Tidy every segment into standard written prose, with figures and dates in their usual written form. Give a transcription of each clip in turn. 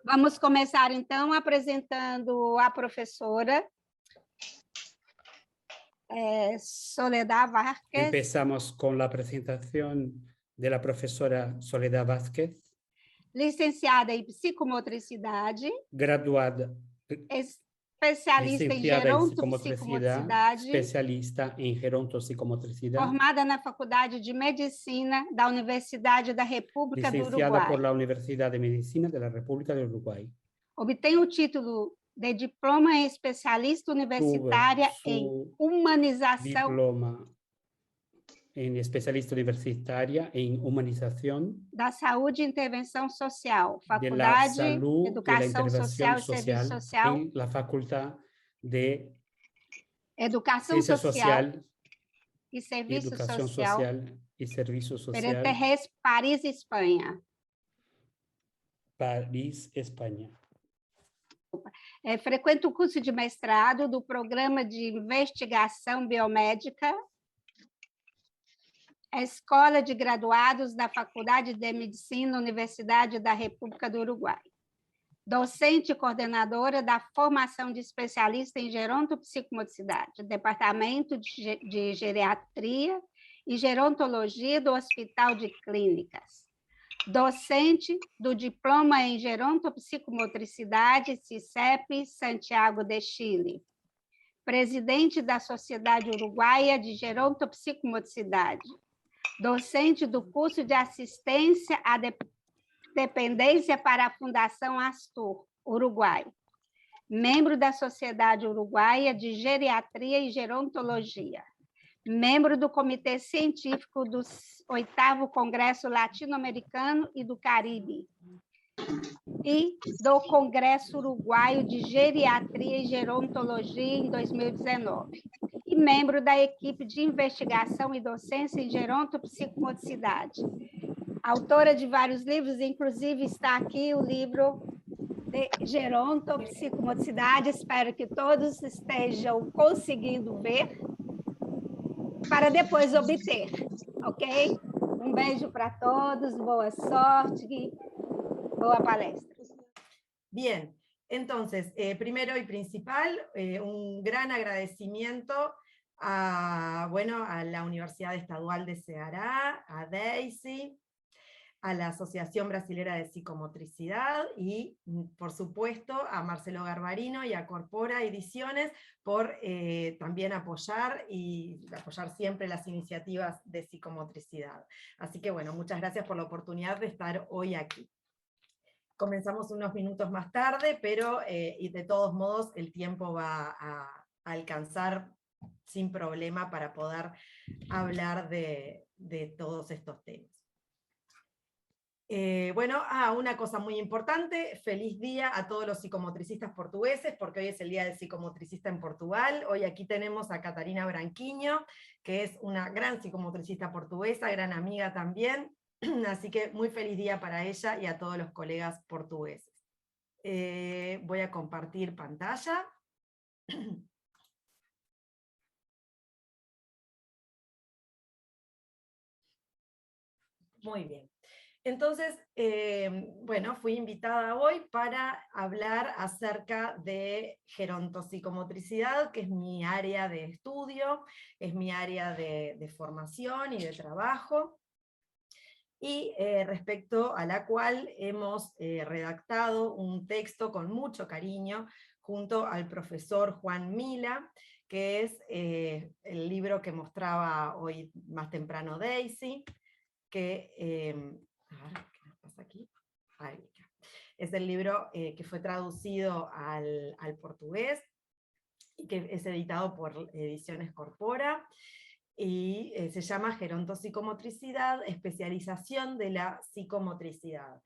Vamos começar, então, apresentando a professora Soledad Vázquez. Empezamos con la presentación de la profesora Soledad Vázquez, licenciada em psicomotricidade, graduada, especialista em gerontopsicomotricidade, especialista em gerontopsicomotricidade, formada na Faculdade de Medicina da Universidade da República do licenciada Uruguai. por la Universidad de Medicina de la República del Uruguay. Obtém o título de diploma em especialista universitária em humanização. Diploma en especialista universitaria en humanización da saúde e intervenção social, de la Faculdade salud de Educação y la Social intervención e Serviço social Social, en la Facultad de Educação Ciencia Social Social e y Serviço Educación Social, Social y Servicio Social, Pereterres, Paris, Espanha. París, España. Frequenta o curso de mestrado do Programa de Investigação Biomédica, a Escola de Graduados da Faculdade de Medicina, Universidade da República do Uruguai. Docente e coordenadora da formação de especialista em gerontopsicomotricidade, Departamento de Geriatria e Gerontologia do Hospital de Clínicas. Docente do Diploma em Gerontopsicomotricidade, CICEP, Santiago de Chile. Presidente da Sociedade Uruguaia de Gerontopsicomotricidade. Docente do curso de assistência à dependência para a Fundação Astur, Uruguai. Membro da Sociedade Uruguaia de Geriatria e Gerontologia. Membro do Comitê Científico do 8º Congresso Latino-Americano e do Caribe. E do Congresso Uruguaio de Geriatria e Gerontologia em 2019. E membro da equipe de investigação e docência em gerontopsicomotricidade. Autora de vários livros, inclusive está aqui o livro de gerontopsicomotricidade, espero que todos estejam conseguindo ver, para depois obter, ok? Um beijo para todos, boa sorte, boa palestra. Bien, entonces, primero y principal, un gran agradecimiento a la Universidad Estadual de Ceará, a Daisy, a la Asociación Brasilera de Psicomotricidad y, por supuesto, a Marcelo Garbarino y a Corpora Ediciones por también apoyar siempre las iniciativas de psicomotricidad. Así que, bueno, muchas gracias por la oportunidad de estar hoy aquí. Comenzamos unos minutos más tarde, pero y de todos modos el tiempo va a alcanzar sin problema para poder hablar de todos estos temas. Una cosa muy importante, feliz día a todos los psicomotricistas portugueses, porque hoy es el Día del Psicomotricista en Portugal. Hoy aquí tenemos a Catarina Branquiño, que es una gran psicomotricista portuguesa, gran amiga también, así que muy feliz día para ella y a todos los colegas portugueses. Voy a compartir pantalla. Muy bien. Entonces, fui invitada hoy para hablar acerca de gerontopsicomotricidad, que es mi área de estudio, es mi área de formación y de trabajo, y respecto a la cual hemos redactado un texto con mucho cariño junto al profesor Juan Mila, que es el libro que mostraba hoy más temprano Daisy, que... ¿qué nos pasa aquí? Es el libro que fue traducido al portugués y que es editado por Ediciones Corpora, y se llama Gerontopsicomotricidad, especialización de la psicomotricidad.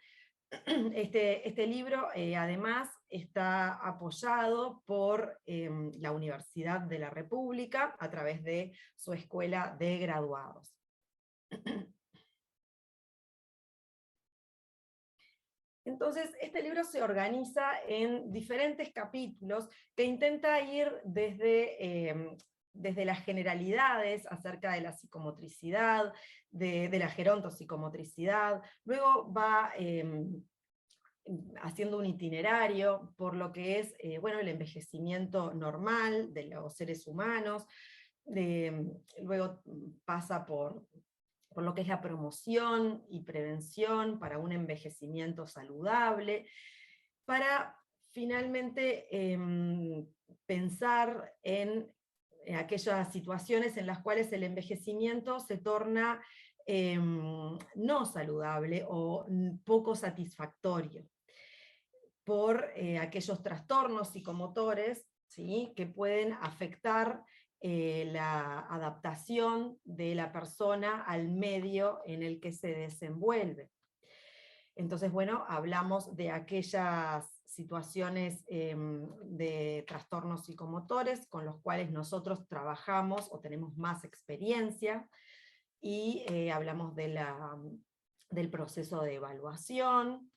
Este libro además está apoyado por la Universidad de la República a través de su escuela de graduados. Entonces, este libro se organiza en diferentes capítulos que intenta ir desde las generalidades acerca de la psicomotricidad, de la gerontopsicomotricidad, luego va haciendo un itinerario por lo que es bueno, el envejecimiento normal de los seres humanos, luego pasa por lo que es la promoción y prevención para un envejecimiento saludable, para finalmente pensar en aquellas situaciones en las cuales el envejecimiento se torna no saludable o poco satisfactorio por aquellos trastornos psicomotores, ¿sí?, que pueden afectar la adaptación de la persona al medio en el que se desenvuelve. Entonces, bueno, hablamos de aquellas situaciones de trastornos psicomotores con los cuales nosotros trabajamos o tenemos más experiencia, y hablamos del proceso de evaluación,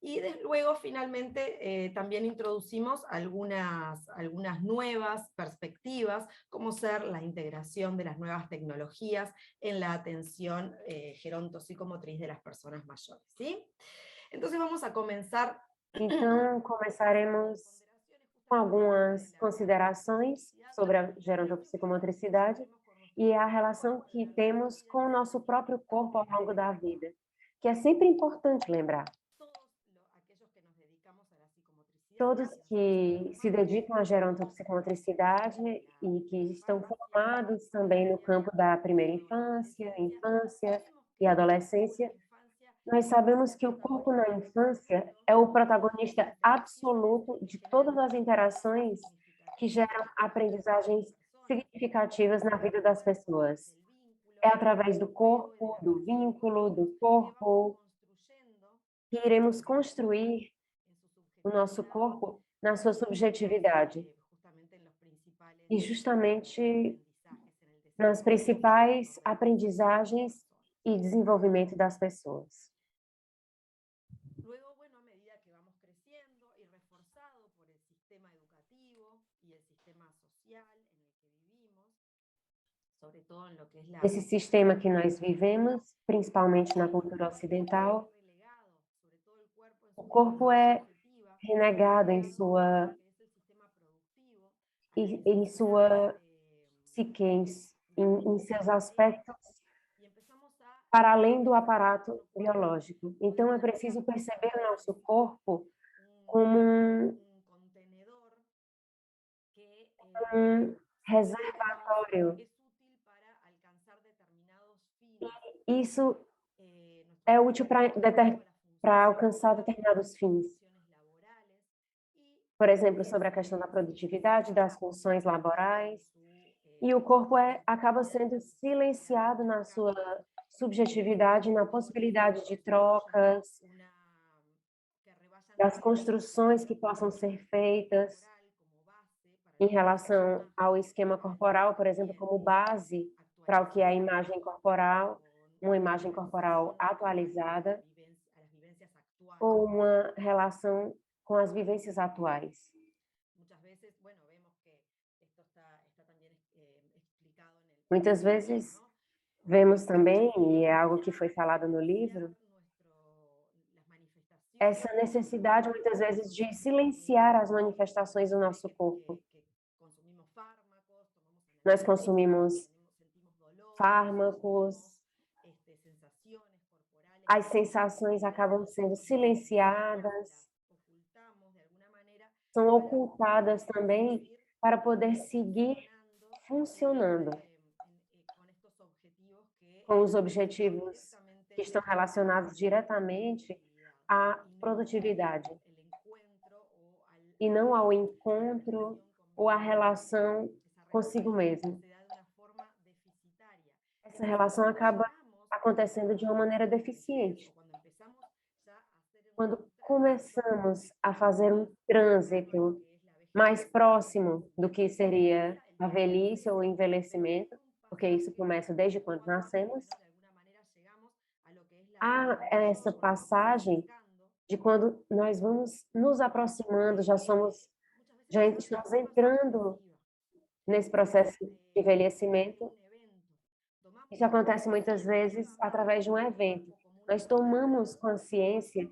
y luego finalmente también introducimos algunas nuevas perspectivas, como ser la integración de las nuevas tecnologías en la atención gerontopsicomotriz de las personas mayores, ¿sí? Entonces vamos a comenzar. Então, começaremos com algumas considerações sobre a gerontopsicomotricidade e a relação que temos com o nosso próprio corpo ao longo da vida, que é sempre importante lembrar. Todos que se dedicam à gerontopsicomotricidade e que estão formados também no campo da primeira infância e adolescência, nós sabemos que o corpo na infância é o protagonista absoluto de todas as interações que geram aprendizagens significativas na vida das pessoas. É através do corpo, do vínculo, do corpo, que iremos construir o nosso corpo na sua subjetividade. E justamente nas principais aprendizagens e desenvolvimento das pessoas. Esse sistema que nós vivemos, principalmente na cultura ocidental, o corpo é renegado em sua psique, em seus aspectos, para além do aparato biológico. Então, é preciso perceber o nosso corpo como um reservatório. E isso é útil para alcançar determinados fins. Por exemplo, sobre a questão da produtividade, das funções laborais. E o corpo acaba sendo silenciado na sua subjetividade, na possibilidade de trocas, das construções que possam ser feitas em relação ao esquema corporal, por exemplo, como base para o que é a imagem corporal, uma imagem corporal atualizada, ou uma relação com as vivências atuais. Muitas vezes vemos também, e é algo que foi falado no livro, essa necessidade, muitas vezes, de silenciar as manifestações do nosso corpo. Nós consumimos fármacos, as sensações acabam sendo silenciadas, são ocultadas também para poder seguir funcionando com os objetivos que estão relacionados diretamente à produtividade e não ao encontro ou à relação consigo mesmo. Essa relação acaba acontecendo de uma maneira deficiente. Quando começamos a fazer um trânsito mais próximo do que seria a velhice ou o envelhecimento, porque isso começa desde quando nascemos, há essa passagem de quando nós vamos nos aproximando, já estamos entrando nesse processo de envelhecimento. Isso acontece muitas vezes através de um evento. Nós tomamos consciência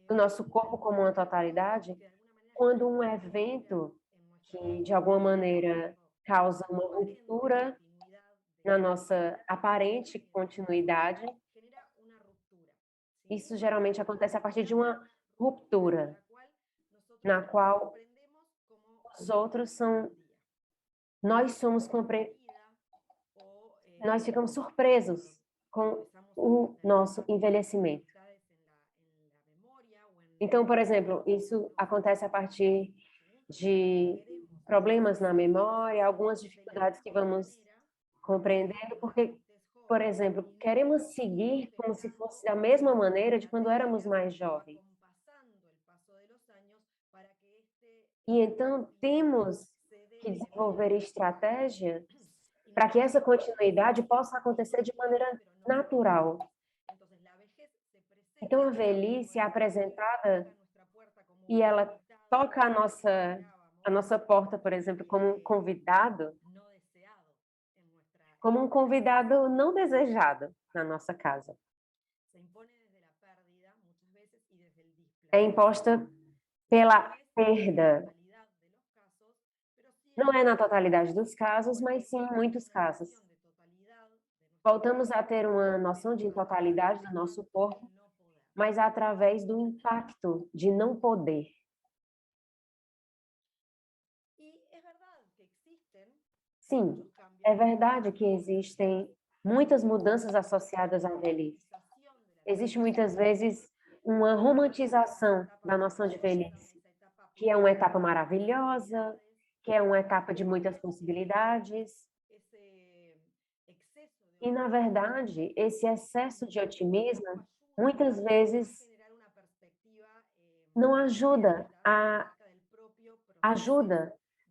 do nosso corpo como uma totalidade, quando um evento que, de alguma maneira, causa uma ruptura na nossa aparente continuidade, isso geralmente acontece a partir de uma ruptura, na qual os outros são... Nós ficamos surpresos com o nosso envelhecimento. Então, por exemplo, isso acontece a partir de problemas na memória, algumas dificuldades que vamos compreendendo, porque, por exemplo, queremos seguir como se fosse da mesma maneira de quando éramos mais jovens. E então temos que desenvolver estratégias para que essa continuidade possa acontecer de maneira natural. Então, a velhice é apresentada e ela toca a nossa porta, por exemplo, como um convidado não desejado na nossa casa. É imposta pela perda. Não é na totalidade dos casos, mas sim em muitos casos. Voltamos a ter uma noção de totalidade do nosso corpo, mas através do impacto de não poder. Sim, é verdade que existem muitas mudanças associadas à velhice. Existe muitas vezes uma romantização da noção de velhice, que é uma etapa maravilhosa, que é uma etapa de muitas possibilidades. E, na verdade, esse excesso de otimismo, muitas vezes, não ajuda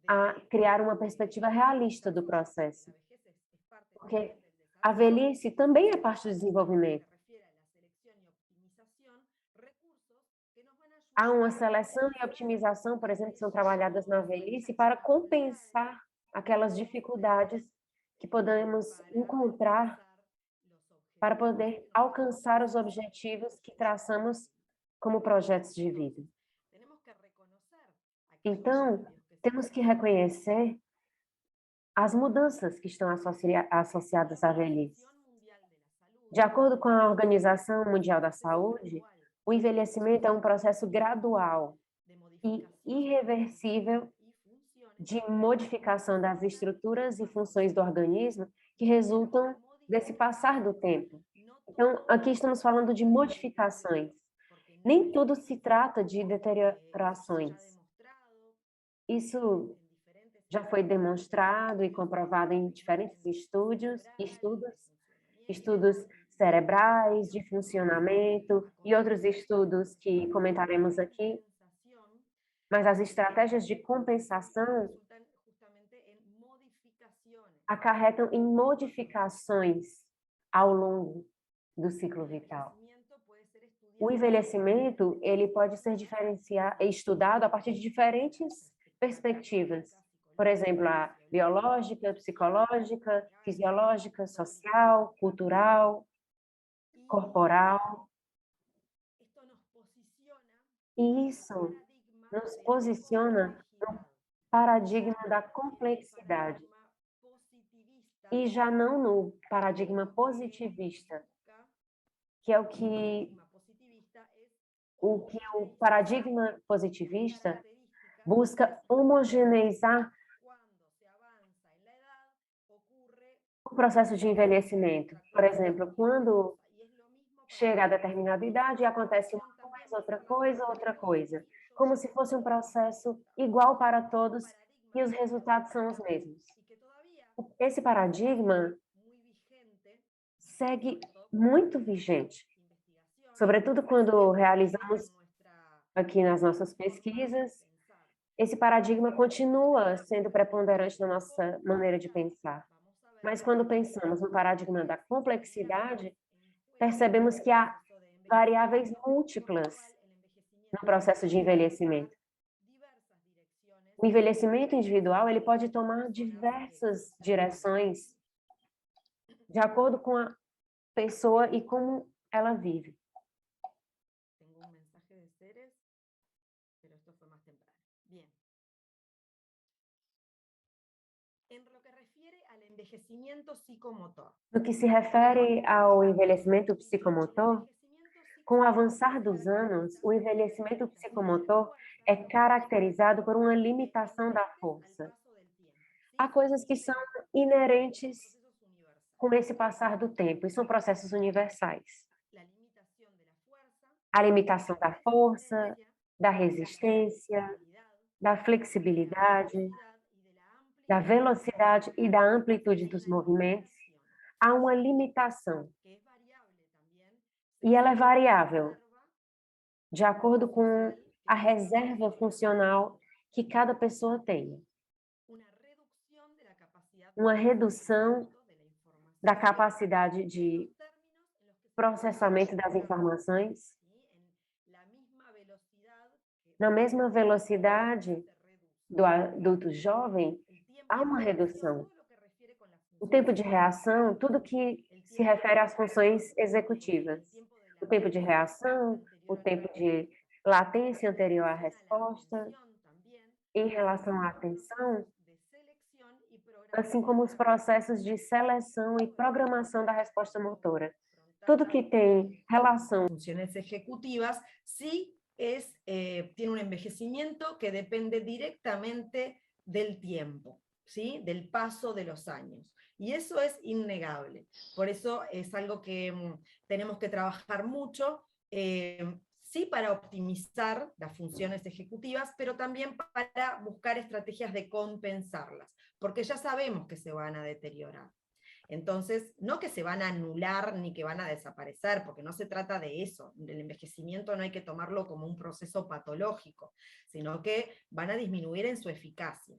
a criar uma perspectiva realista do processo. Porque a velhice também é parte do desenvolvimento. Há uma seleção e optimização, por exemplo, que são trabalhadas na velhice para compensar aquelas dificuldades que podemos encontrar para poder alcançar os objetivos que traçamos como projetos de vida. Então, temos que reconhecer as mudanças que estão associadas à velhice. De acordo com a Organização Mundial da Saúde, o envelhecimento é um processo gradual e irreversível de modificação das estruturas e funções do organismo que resultam desse passar do tempo. Então, aqui estamos falando de modificações. Nem tudo se trata de deteriorações. Isso já foi demonstrado e comprovado em diferentes estudos cerebrais, de funcionamento e outros estudos que comentaremos aqui. Mas as estratégias de compensação acarretam em modificações ao longo do ciclo vital. O envelhecimento, ele pode ser estudado a partir de diferentes perspectivas. Por exemplo, a biológica, psicológica, fisiológica, social, cultural, corporal. E isso nos posiciona no paradigma da complexidade e já não no paradigma positivista, que é o paradigma positivista busca homogeneizar o processo de envelhecimento. Por exemplo, quando chega a determinada idade, acontece uma coisa, outra coisa, como se fosse um processo igual para todos e os resultados são os mesmos. Esse paradigma segue muito vigente, sobretudo quando realizamos aqui nas nossas pesquisas, esse paradigma continua sendo preponderante na nossa maneira de pensar. Mas quando pensamos no paradigma da complexidade, percebemos que há variáveis múltiplas no processo de envelhecimento. O envelhecimento individual, ele pode tomar diversas direções de acordo com a pessoa e como ela vive. placeres, pero esto fue más temprano. Bien. En lo que refiere al envejecimiento psicomotor. No que se refere ao envelhecimento psicomotor, com o avançar dos anos, o envelhecimento psicomotor é caracterizado por uma limitação da força. Há coisas que são inerentes com esse passar do tempo, e são processos universais. A limitação da força, da resistência, da flexibilidade, da velocidade e da amplitude dos movimentos. Há uma limitação. E ela é variável, de acordo com a reserva funcional que cada pessoa tenha. Uma redução da capacidade de processamento das informações. Na mesma velocidade do adulto jovem, há uma redução. O tempo de reação, tudo que se refere às funções executivas. O tempo de reação, o tempo de latência anterior à resposta, em relação à atenção, assim como os processos de seleção e programação da resposta motora. Tudo que tem relação con funciones ejecutivas, sí tiene un envejecimiento que depende directamente del tiempo, ¿sí? Del paso de los años. Y eso es innegable. Por eso es algo que tenemos que trabajar mucho, sí para optimizar las funciones ejecutivas, pero también para buscar estrategias de compensarlas, porque ya sabemos que se van a deteriorar. Entonces, no que se van a anular ni que van a desaparecer, porque no se trata de eso. El envejecimiento no hay que tomarlo como un proceso patológico, sino que van a disminuir en su eficacia.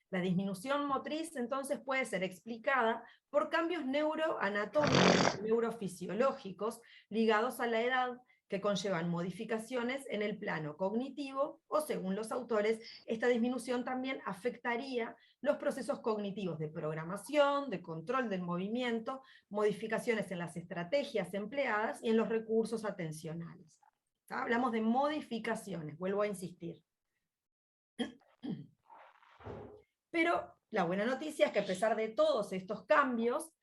La disminución motriz, entonces, puede ser explicada por cambios neuroanatómicos, neurofisiológicos, ligados a la edad, que conllevan modificaciones en el plano cognitivo, o según los autores, esta disminución también afectaría los procesos cognitivos de programación, de control del movimiento, modificaciones en las estrategias empleadas y en los recursos atencionales. Hablamos de modificaciones, vuelvo a insistir. Pero la buena noticia es que a pesar de todos estos cambios,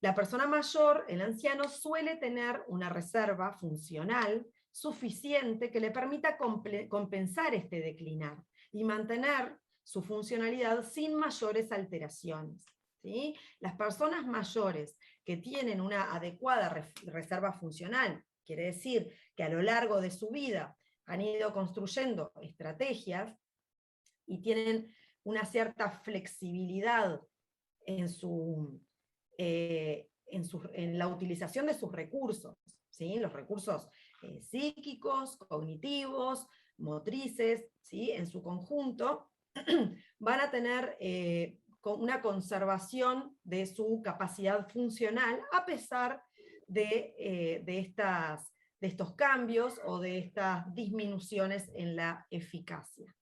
la persona mayor, el anciano, suele tener una reserva funcional suficiente que le permita compensar este declinar y mantener su funcionalidad sin mayores alteraciones, ¿sí? Las personas mayores que tienen una adecuada reserva funcional, quiere decir que a lo largo de su vida han ido construyendo estrategias y tienen una cierta flexibilidad en la utilización de sus recursos, ¿sí? Los recursos psíquicos, cognitivos, motrices, ¿sí? En su conjunto, van a tener una conservación de su capacidad funcional a pesar de estos cambios o de estas disminuciones en la eficacia.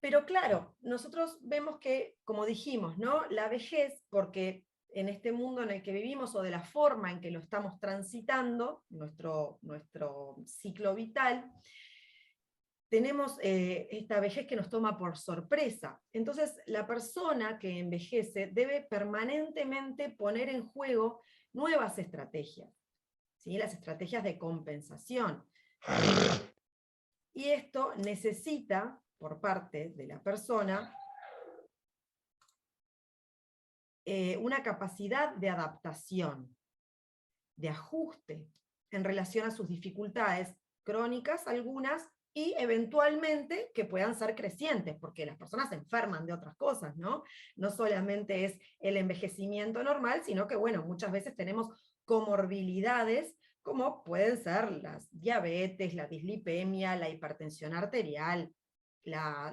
Pero claro, nosotros vemos que, como dijimos, ¿no? La vejez, porque en este mundo en el que vivimos, o de la forma en que lo estamos transitando, nuestro ciclo vital, tenemos esta vejez que nos toma por sorpresa. Entonces, la persona que envejece debe permanentemente poner en juego nuevas estrategias, ¿sí? Las estrategias de compensación. Y esto necesita, por parte de la persona, una capacidad de adaptación, de ajuste en relación a sus dificultades crónicas, algunas, y eventualmente que puedan ser crecientes, porque las personas se enferman de otras cosas, ¿no? No solamente es el envejecimiento normal, sino que, bueno, muchas veces tenemos comorbilidades, como pueden ser las diabetes, la dislipemia, la hipertensión arterial,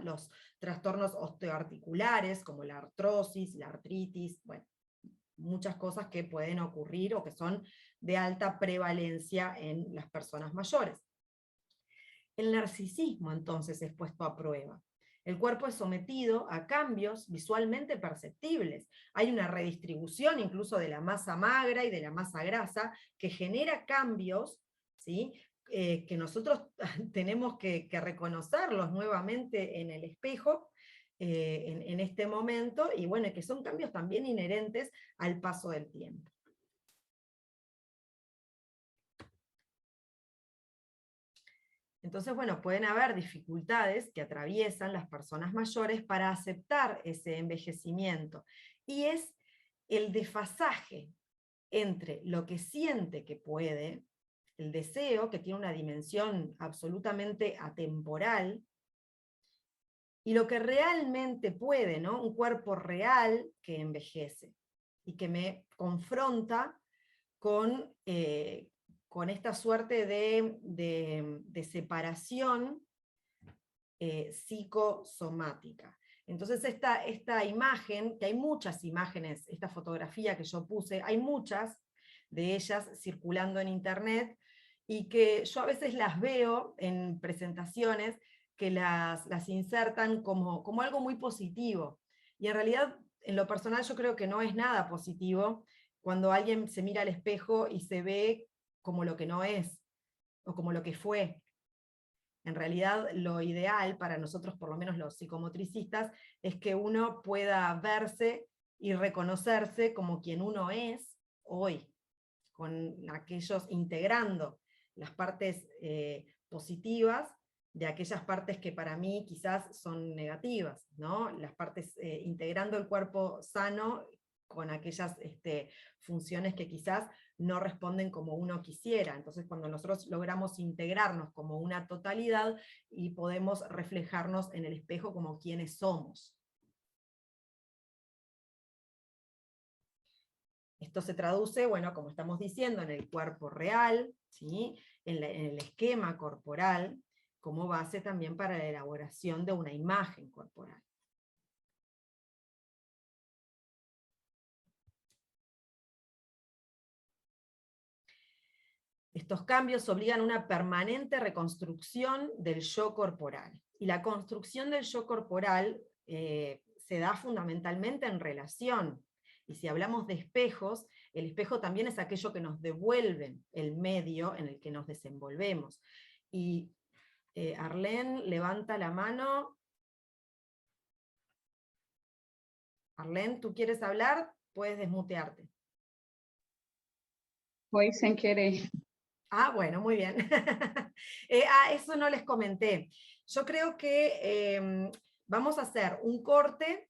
los trastornos osteoarticulares, como la artrosis, la artritis, bueno, muchas cosas que pueden ocurrir o que son de alta prevalencia en las personas mayores. El narcisismo, entonces, es puesto a prueba. el cuerpo es sometido a cambios visualmente perceptibles. Hay una redistribución incluso de la masa magra y de la masa grasa que genera cambios, ¿sí? Que nosotros tenemos que reconocerlos nuevamente en el espejo, en este momento, y bueno, que son cambios también inherentes al paso del tiempo. Entonces, bueno, pueden haber dificultades que atraviesan las personas mayores para aceptar ese envejecimiento, y es el desfasaje entre lo que siente que puede, el deseo, que tiene una dimensión absolutamente atemporal, y lo que realmente puede, ¿no? Un cuerpo real que envejece, y que me confronta con esta suerte de separación psicosomática. Entonces esta imagen, que hay muchas imágenes, esta fotografía que yo puse, hay muchas de ellas circulando en internet, y que yo a veces las veo en presentaciones que las insertan como algo muy positivo, y en realidad en lo personal yo creo que no es nada positivo cuando alguien se mira al espejo y se ve como lo que no es, o como lo que fue. En realidad lo ideal para nosotros, por lo menos los psicomotricistas, es que uno pueda verse y reconocerse como quien uno es hoy, con aquellos, integrando las partes positivas de aquellas partes que para mí quizás son negativas, ¿no? Las partes, integrando el cuerpo sano con aquellas funciones que quizás no responden como uno quisiera. Entonces, cuando nosotros logramos integrarnos como una totalidad, y podemos reflejarnos en el espejo como quienes somos. Esto se traduce, bueno, como estamos diciendo, en el cuerpo real, ¿sí? En el esquema corporal, como base también para la elaboración de una imagen corporal. Estos cambios obligan a una permanente reconstrucción del yo corporal. Y la construcción del yo corporal se da fundamentalmente en relación. Y si hablamos de espejos, el espejo también es aquello que nos devuelve el medio en el que nos desenvolvemos. Y Arlene levanta la mano. Arlene, ¿tú quieres hablar? Puedes desmutearte. Voy sin querer. Ah, bueno, muy bien. Eso no les comenté. Yo creo que vamos a hacer un corte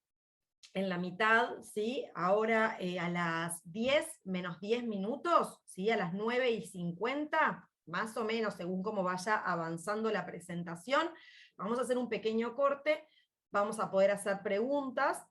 en la mitad, ¿sí? Ahora a las 10 menos 10 minutos, ¿sí? A las 9:50, más o menos, según cómo vaya avanzando la presentación, vamos a hacer un pequeño corte, vamos a poder hacer preguntas,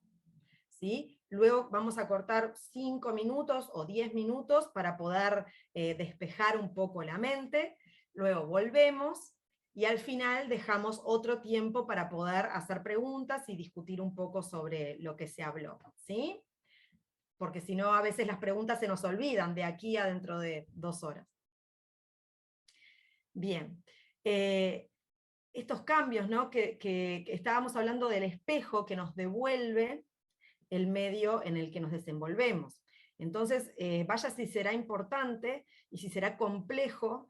¿sí? Luego vamos a cortar 5 minutos o 10 minutos para poder despejar un poco la mente, luego volvemos, y al final dejamos otro tiempo para poder hacer preguntas y discutir un poco sobre lo que se habló, ¿sí? Porque si no, a veces las preguntas se nos olvidan de aquí a dentro de 2 horas. Bien. Estos cambios, ¿no? que estábamos hablando del espejo que nos devuelve el medio en el que nos desenvolvemos. Entonces, vaya si será importante y si será complejo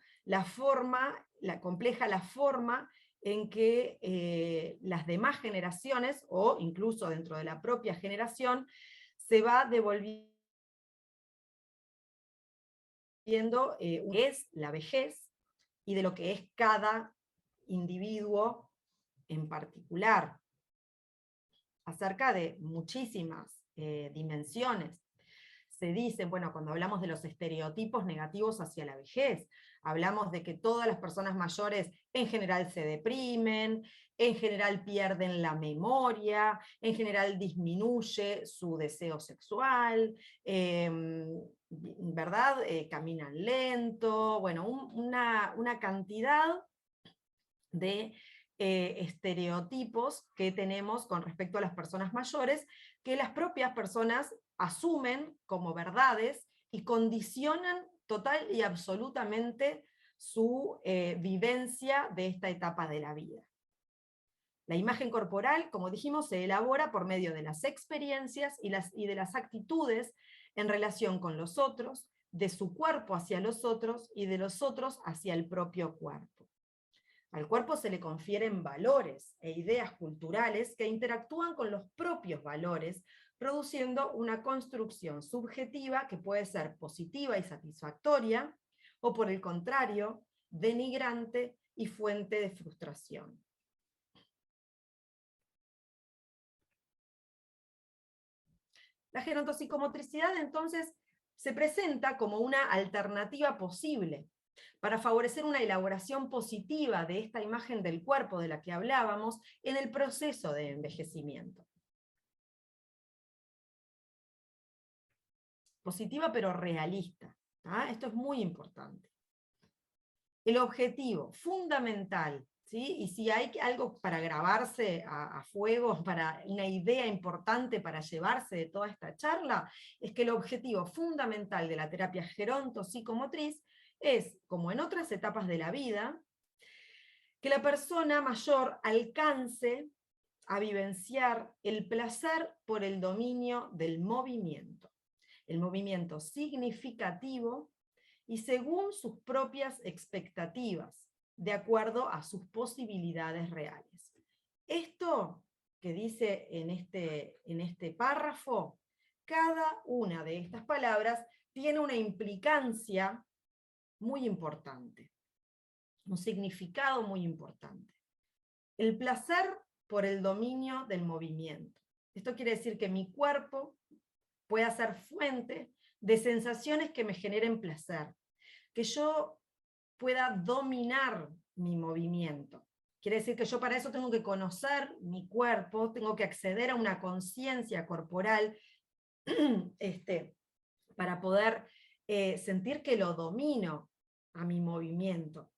compleja la forma en que las demás generaciones, o incluso dentro de la propia generación, se va devolviendo es la vejez y de lo que es cada individuo en particular, acerca de muchísimas dimensiones. Se dicen, bueno, cuando hablamos de los estereotipos negativos hacia la vejez, hablamos de que todas las personas mayores en general se deprimen, en general pierden la memoria, en general disminuye su deseo sexual, ¿verdad? Caminan lento, bueno, una cantidad de estereotipos que tenemos con respecto a las personas mayores, que las propias personas asumen como verdades y condicionan total y absolutamente su vivencia de esta etapa de la vida. La imagen corporal, como dijimos, se elabora por medio de las experiencias y de las actitudes en relación con los otros, de su cuerpo hacia los otros y de los otros hacia el propio cuerpo. Al cuerpo se le confieren valores e ideas culturales que interactúan con los propios valores, produciendo una construcción subjetiva que puede ser positiva y satisfactoria, o por el contrario, denigrante y fuente de frustración. La gerontopsicomotricidad, entonces, se presenta como una alternativa posible para favorecer una elaboración positiva de esta imagen del cuerpo de la que hablábamos en el proceso de envejecimiento. Positiva pero realista. Esto es muy importante. El objetivo fundamental, ¿sí? Y si hay algo para grabarse a fuego, para una idea importante para llevarse de toda esta charla, es que el objetivo fundamental de la terapia gerontopsicomotriz es, como en otras etapas de la vida, que la persona mayor alcance a vivenciar el placer por el dominio del movimiento. El movimiento significativo y según sus propias expectativas, de acuerdo a sus posibilidades reales. Esto que dice en este párrafo, cada una de estas palabras tiene una implicancia muy importante, un significado muy importante. El placer por el dominio del movimiento. Esto quiere decir que mi cuerpo pueda ser fuente de sensaciones que me generen placer, que yo pueda dominar mi movimiento. Quiere decir que yo para eso tengo que conocer mi cuerpo, tengo que acceder a una conciencia corporal para poder sentir que lo domino a mi movimiento.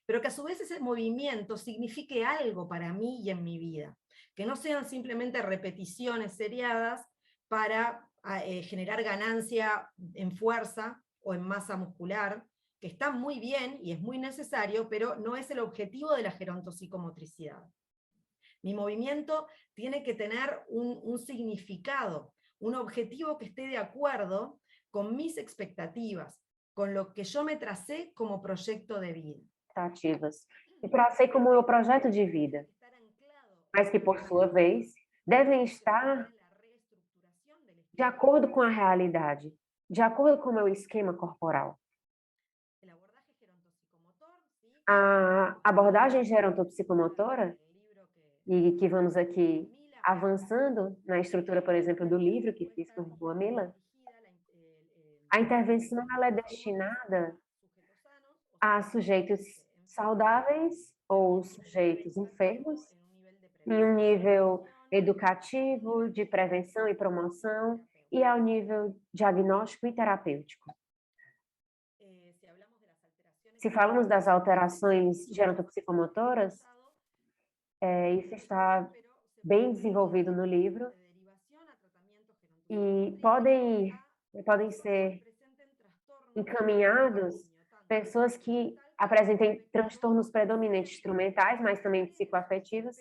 Pero que a su vez ese movimiento signifique algo para mí y en mi vida. Que no sean simplemente repeticiones seriadas para generar ganancia en fuerza o en masa muscular, que está muy bien y es muy necesario, pero no es el objetivo de la gerontopsicomotricidad. Mi movimiento tiene que tener un significado, un objetivo que esté de acuerdo con mis expectativas, con lo que yo me tracé como proyecto de vida. E tracei como meu projeto de vida, mas que, por sua vez, devem estar de acordo com a realidade, de acordo com o meu esquema corporal. A abordagem gerontopsicomotora, e que vamos aqui avançando na estrutura, por exemplo, do livro que fiz com a Mila, a intervenção ela é destinada a sujeitos saudáveis ou sujeitos enfermos, em um nível educativo, de prevenção e promoção, e ao nível diagnóstico e terapêutico. Se falamos das alterações gerontopsicomotoras, isso está bem desenvolvido no livro, e podem ser encaminhados pessoas que apresentem transtornos predominantes instrumentais, mas também psicoafetivos,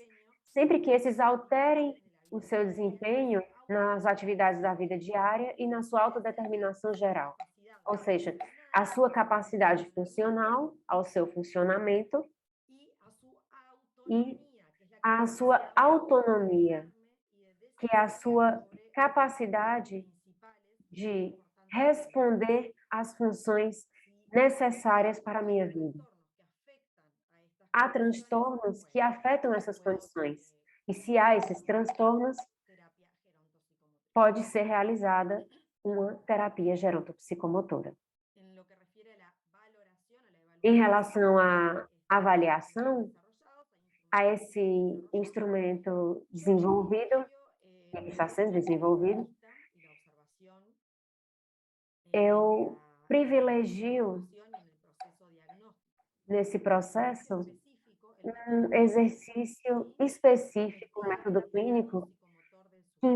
sempre que esses alterem o seu desempenho nas atividades da vida diária e na sua autodeterminação geral. Ou seja, a sua capacidade funcional, ao seu funcionamento, e a sua autonomia, que é a sua capacidade de responder às funções necessárias para a minha vida. Há transtornos que afetam essas condições, e se há esses transtornos, pode ser realizada uma terapia gerontopsicomotora. Em relação à avaliação, a esse instrumento desenvolvido, que está sendo desenvolvido, eu privilegio nesse processo um exercício específico, um método clínico, que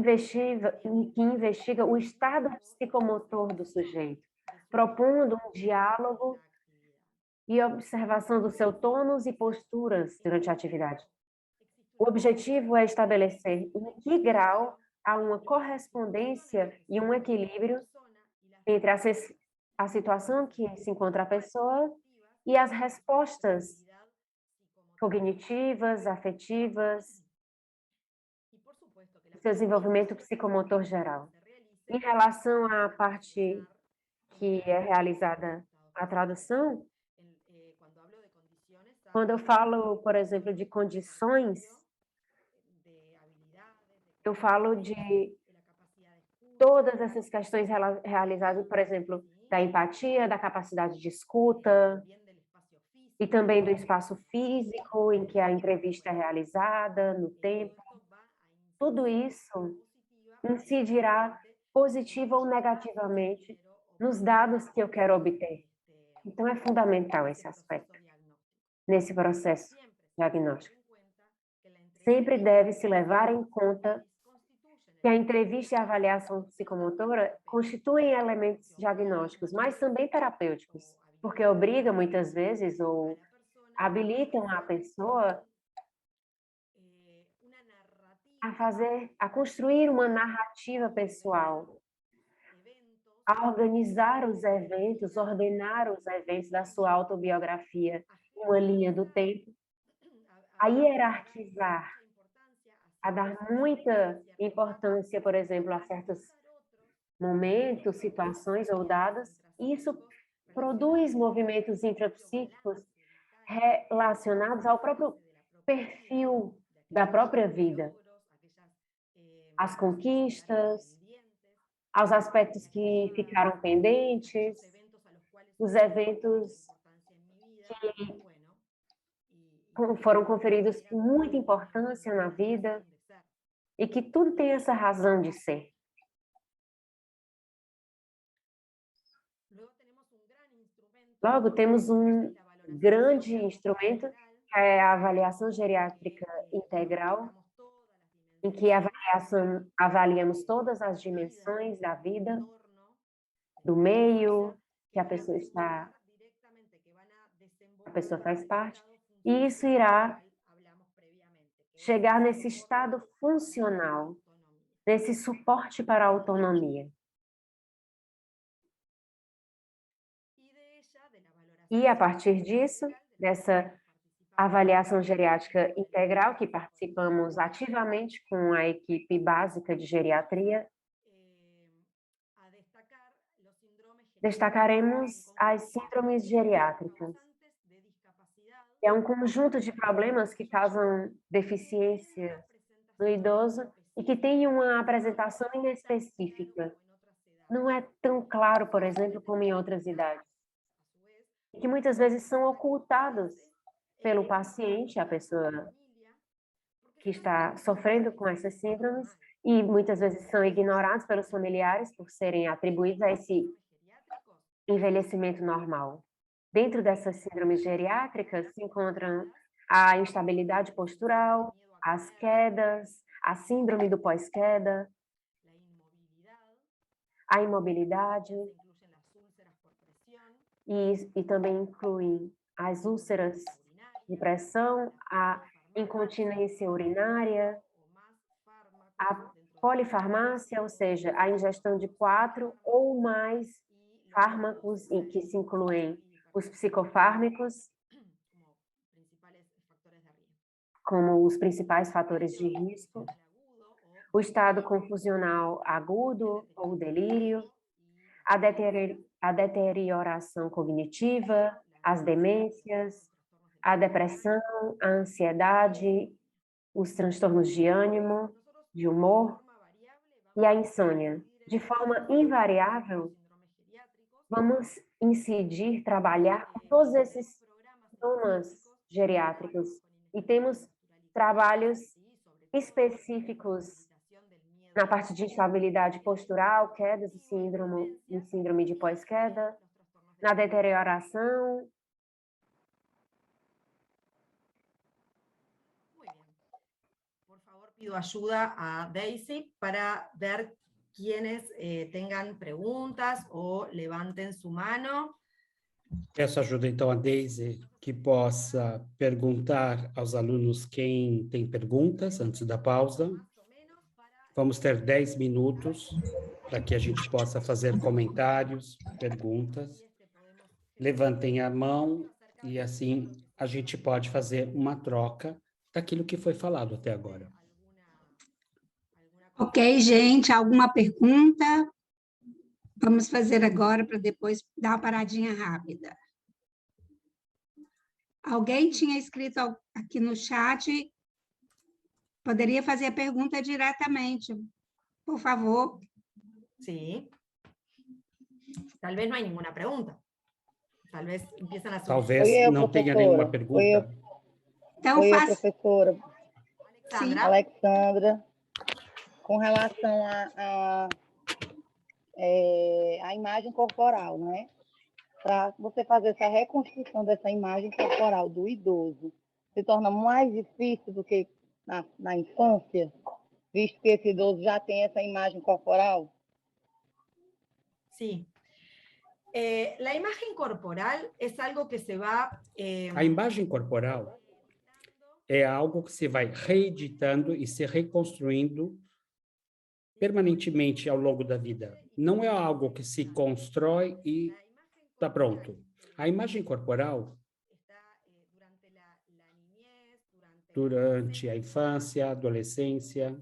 investiga o estado psicomotor do sujeito, propondo um diálogo e observação do seu tônus e posturas durante a atividade. O objetivo é estabelecer em que grau há uma correspondência e um equilíbrio entre a situação que se encontra a pessoa e as respostas cognitivas, afetivas, seu desenvolvimento psicomotor geral. Em relação à parte que é realizada a tradução, quando eu falo, por exemplo, de condições, eu falo de todas essas questões realizadas, por exemplo, da empatia, da capacidade de escuta, e também do espaço físico em que a entrevista é realizada, no tempo. Tudo isso incidirá positiva ou negativamente nos dados que eu quero obter. Então, é fundamental esse aspecto nesse processo diagnóstico. Sempre deve se levar em conta que a entrevista e a avaliação psicomotora constituem elementos diagnósticos, mas também terapêuticos, porque obrigam muitas vezes ou habilitam a pessoa a construir uma narrativa pessoal, a organizar os eventos, ordenar os eventos da sua autobiografia, uma linha do tempo, a hierarquizar, a dar muita importância, por exemplo, a certos momentos, situações ou dados. Isso produz movimentos intrapsíquicos relacionados ao próprio perfil da própria vida, às conquistas, aos aspectos que ficaram pendentes, os eventos que foram conferidos muita importância na vida e que tudo tem essa razão de ser. Logo, temos um grande instrumento, que é a avaliação geriátrica integral, em que avaliamos todas as dimensões da vida, do meio que a pessoa faz parte, e isso irá chegar nesse estado funcional, nesse suporte para a autonomia. E a partir disso, dessa avaliação geriátrica integral, que participamos ativamente com a equipe básica de geriatria, destacaremos as síndromes geriátricas. É um conjunto de problemas que causam deficiência no idoso e que tem uma apresentação inespecífica. Não é tão claro, por exemplo, como em outras idades. E que muitas vezes são ocultados pelo paciente, a pessoa que está sofrendo com essas síndromes, e muitas vezes são ignorados pelos familiares por serem atribuídos a esse envelhecimento normal. Dentro dessas síndromes geriátricas se encontram a instabilidade postural, as quedas, a síndrome do pós-queda, a imobilidade, e também inclui as úlceras de pressão, a incontinência urinária, a polifarmácia, ou seja, a ingestão de 4 ou mais fármacos, em que se incluem os psicofármacos como os principais fatores de risco, o estado confusional agudo ou delírio, a deterioração cognitiva, as demências, a depressão, a ansiedade, os transtornos de ânimo, de humor e a insônia. De forma invariável, vamos incidir, trabalhar com todos esses sintomas geriátricos e temos trabalhos específicos na parte de instabilidade postural, quedas e síndrome de pós-queda, na deterioração. Por favor, pido ayuda a Daisy para ver quienes tengan preguntas o levanten su mano Peço ajuda, então, a Deise, que possa perguntar aos alunos quem tem perguntas antes da pausa. Vamos ter 10 minutos para que a gente possa fazer comentários, perguntas. Levantem a mão e, assim, a gente pode fazer uma troca daquilo que foi falado até agora. Ok, gente, alguma pergunta? Vamos fazer agora para depois dar uma paradinha rápida. Alguém tinha escrito aqui no chat, poderia fazer a pergunta diretamente, por favor. Sí. Tal vez no hay ninguna pregunta. Tal vez empiezan a surgir. Talvez não tenha nenhuma pergunta. Então, Oi, faça... professora. Alexandra. Alexandra, com relação à imagem corporal, né? Para você fazer essa reconstrução dessa imagem corporal do idoso, se torna mais difícil do que na infância, visto que esse idoso já tem essa imagem corporal? Sí. La imagen corporal es algo que se va... A imagem corporal é algo que se vai reeditando e se reconstruindo permanentemente ao longo da vida. Não é algo que se constrói e está pronto. A imagem corporal, durante a infância, a adolescência,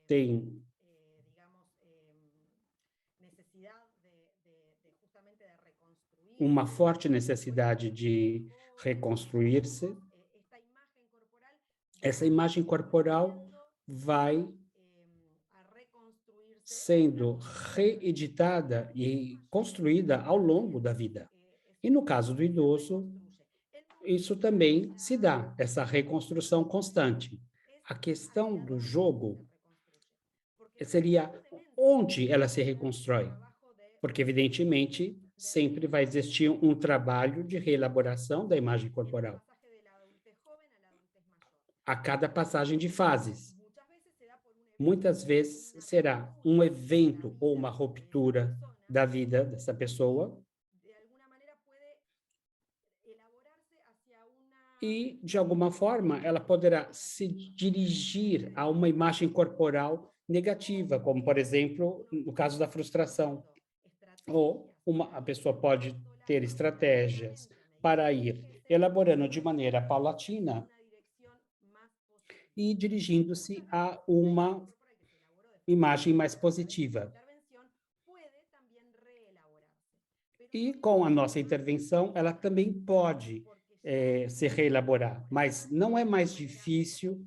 tem uma forte necessidade de reconstruir-se. Essa imagem corporal vai sendo reeditada e construída ao longo da vida. E no caso do idoso, isso também se dá, essa reconstrução constante. A questão do jogo seria onde ela se reconstrói, porque, evidentemente, sempre vai existir um trabalho de reelaboração da imagem corporal a cada passagem de fases. Muitas vezes será um evento ou uma ruptura da vida dessa pessoa e, de alguma forma, ela poderá se dirigir a uma imagem corporal negativa, como, por exemplo, no caso da frustração. Ou a pessoa pode ter estratégias para ir elaborando de maneira paulatina e dirigindo-se a uma imagem mais positiva. E com a nossa intervenção, ela também pode se reelaborar, mas não é mais difícil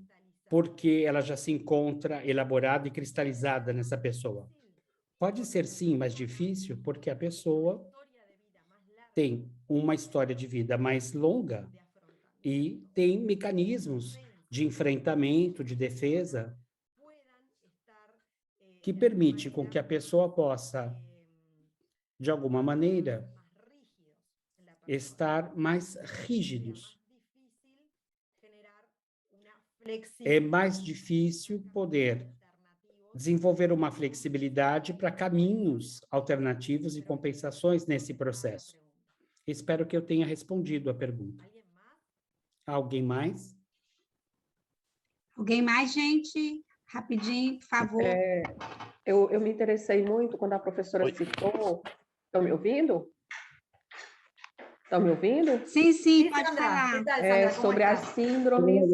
porque ela já se encontra elaborada e cristalizada nessa pessoa. Pode ser, sim, mais difícil porque a pessoa tem uma história de vida mais longa e tem mecanismos de enfrentamento, de defesa, que permite com que a pessoa possa, de alguma maneira, estar mais rígidos. É mais difícil poder desenvolver uma flexibilidade para caminhos alternativos e compensações nesse processo. Espero que eu tenha respondido a pergunta. Alguém mais? Alguém mais, gente? Rapidinho, por favor. Eu me interessei muito quando a professora citou... Estão me ouvindo? Estão me ouvindo? Sim, sim, Sí, pode Sandra. falar. ¿Qué tal, Sandra? ¿Cómo Sobre as estás? síndromes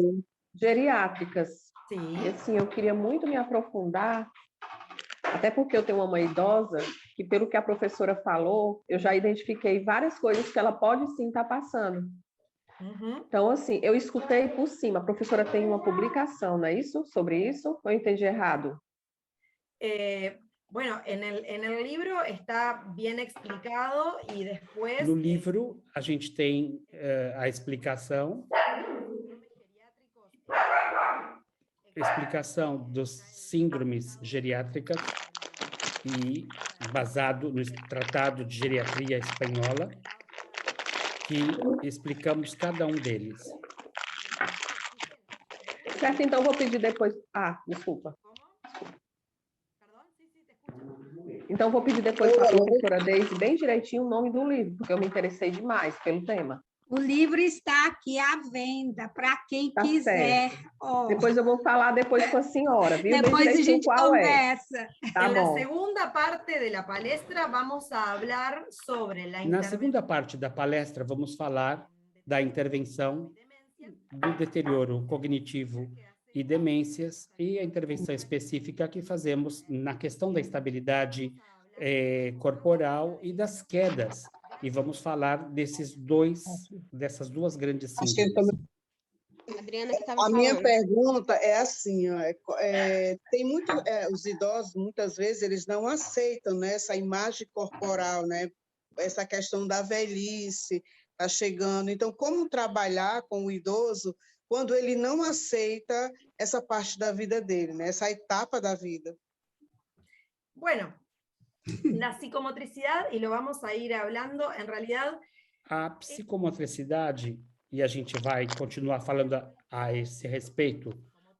geriátricas. Sim. E assim, eu queria muito me aprofundar, até porque eu tenho uma mãe idosa, que pelo que a professora falou, eu já identifiquei várias coisas que ela pode sim estar passando. Uhum. Então, assim, eu escutei por cima, a professora tem uma publicação, não é isso? Sobre isso? Ou eu entendi errado? Bueno, en el libro está bien explicado y después... No livro, a gente tem a explicação dos síndromes geriátricas e basado no Tratado de Geriatria Espanhola, que explicamos cada um deles. Certo, então vou pedir depois... desculpa. Então, vou pedir depois para a professora Deise bem direitinho o nome do livro, porque eu me interessei demais pelo tema. O livro está aqui à venda para quem quiser. Oh. Depois eu vou falar depois com a senhora, viu? Depois a gente conversa. Tá bom. Na segunda parte da palestra, vamos falar sobre Na segunda parte da palestra, vamos falar da intervenção do deterioro cognitivo e demências e a intervenção específica que fazemos na questão da estabilidade corporal e das quedas. E vamos falar dessas duas grandes síndromes. Adriana, que estava falando. A minha pergunta é assim, ó, os idosos, muitas vezes, eles não aceitam, né, essa imagem corporal, né, essa questão da velhice, está chegando. Então, como trabalhar com o idoso quando ele não aceita essa parte da vida dele, né? Essa etapa da vida? Bueno, la psicomotricidad, y lo vamos a ir hablando, en realidad... A psicomotricidade, e a gente vai continuar falando a esse respeito,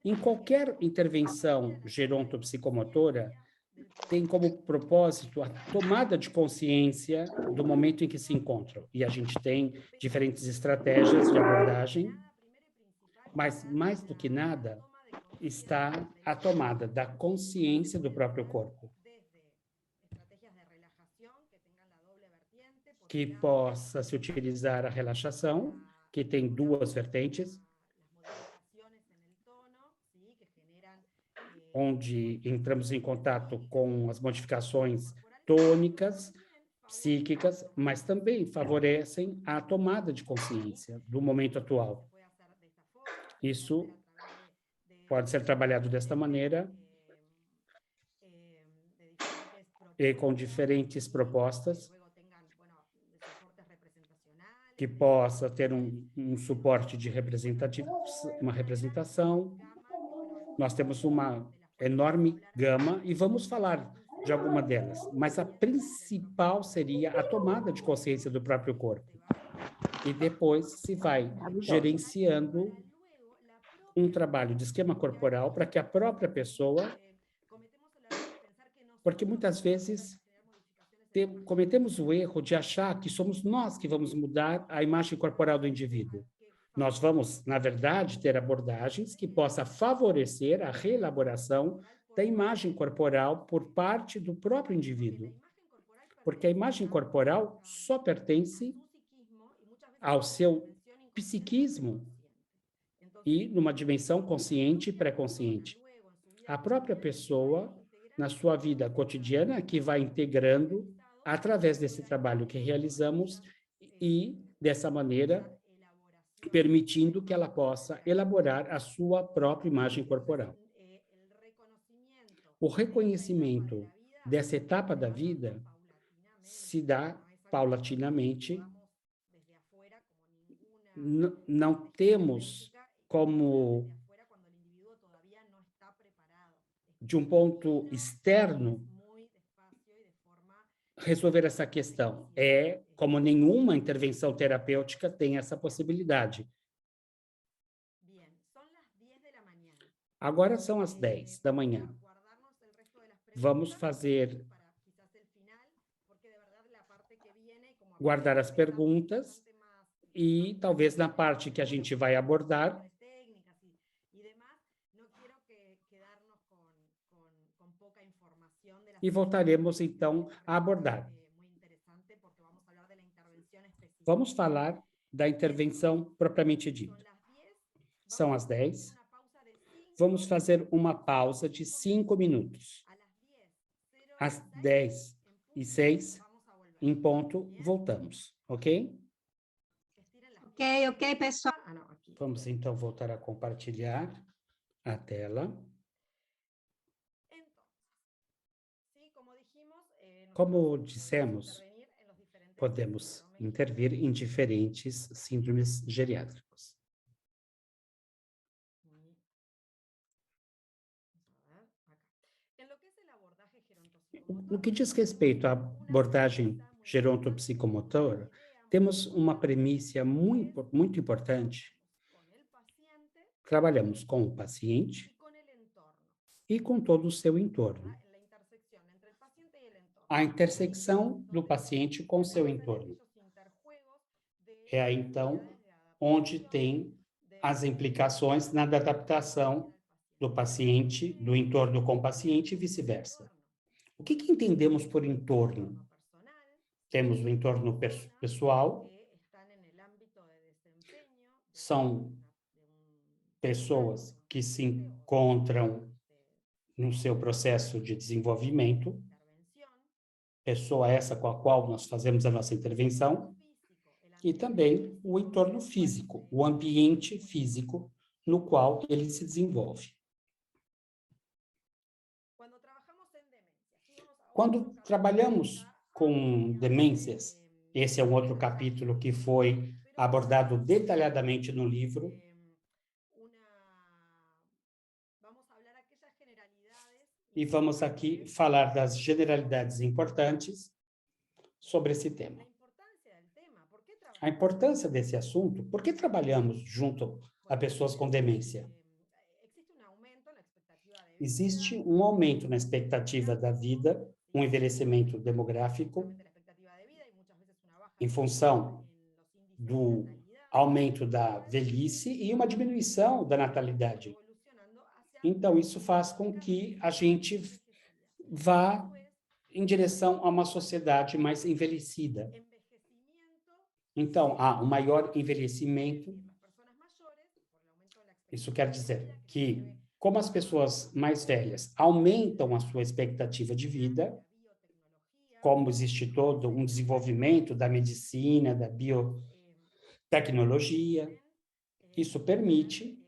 em qualquer intervenção gerontopsicomotora, tem como propósito a tomada de consciência do momento em que se encontram. E a gente tem diferentes estratégias de abordagem, mas, mais do que nada, está a tomada da consciência do próprio corpo, que possa se utilizar a relaxação, que tem duas vertentes, onde entramos em contato com as modificações tônicas, psíquicas, mas também favorecem a tomada de consciência do momento atual. Isso pode ser trabalhado desta maneira e com diferentes propostas que possa ter um suporte de uma representação. Nós temos uma enorme gama e vamos falar de alguma delas, mas a principal seria a tomada de consciência do próprio corpo. E depois se vai gerenciando um trabalho de esquema corporal para que a própria pessoa... Porque muitas vezes cometemos o erro de achar que somos nós que vamos mudar a imagem corporal do indivíduo. Nós vamos, na verdade, ter abordagens que possam favorecer a reelaboração da imagem corporal por parte do próprio indivíduo. Porque a imagem corporal só pertence ao seu psiquismo e numa dimensão consciente e pré-consciente. A própria pessoa, na sua vida cotidiana, que vai integrando através desse trabalho que realizamos e, dessa maneira, permitindo que ela possa elaborar a sua própria imagem corporal. O reconhecimento dessa etapa da vida se dá paulatinamente. Não temos como, de um ponto externo, resolver essa questão. Como nenhuma intervenção terapêutica tem essa possibilidade. Agora são as 10 da manhã. Vamos guardar as perguntas e talvez na parte que a gente vai abordar, e voltaremos, então, a abordar. Vamos falar da intervenção propriamente dita. São as 10. Vamos fazer uma pausa de 5 minutos. Às 10h06, em ponto, voltamos, ok? Ok, pessoal. Vamos, então, voltar a compartilhar a tela. Como dissemos, podemos intervir em diferentes síndromes geriátricos. No que diz respeito à abordagem gerontopsicomotora, temos uma premissa muito importante. Trabalhamos com o paciente e com todo o seu entorno. a intersecção do paciente com seu entorno. É aí, então, onde tem as implicações na adaptação do paciente, do entorno com o paciente e vice-versa. O que entendemos por entorno? Temos o entorno pessoal, são pessoas que se encontram no seu processo de desenvolvimento, pessoa essa com a qual nós fazemos a nossa intervenção, e também o entorno físico, o ambiente físico no qual ele se desenvolve. Quando trabalhamos com demências, esse é um outro capítulo que foi abordado detalhadamente no livro, e vamos aqui falar das generalidades importantes sobre esse tema. A importância desse assunto, por que trabalhamos junto a pessoas com demência? Existe um aumento na expectativa da vida, um envelhecimento demográfico, em função do aumento da velhice e uma diminuição da natalidade. Então, isso faz com que a gente vá em direção a uma sociedade mais envelhecida. Então, há um maior envelhecimento. Isso quer dizer que, como as pessoas mais velhas aumentam a sua expectativa de vida, como existe todo um desenvolvimento da medicina, da biotecnologia, isso permite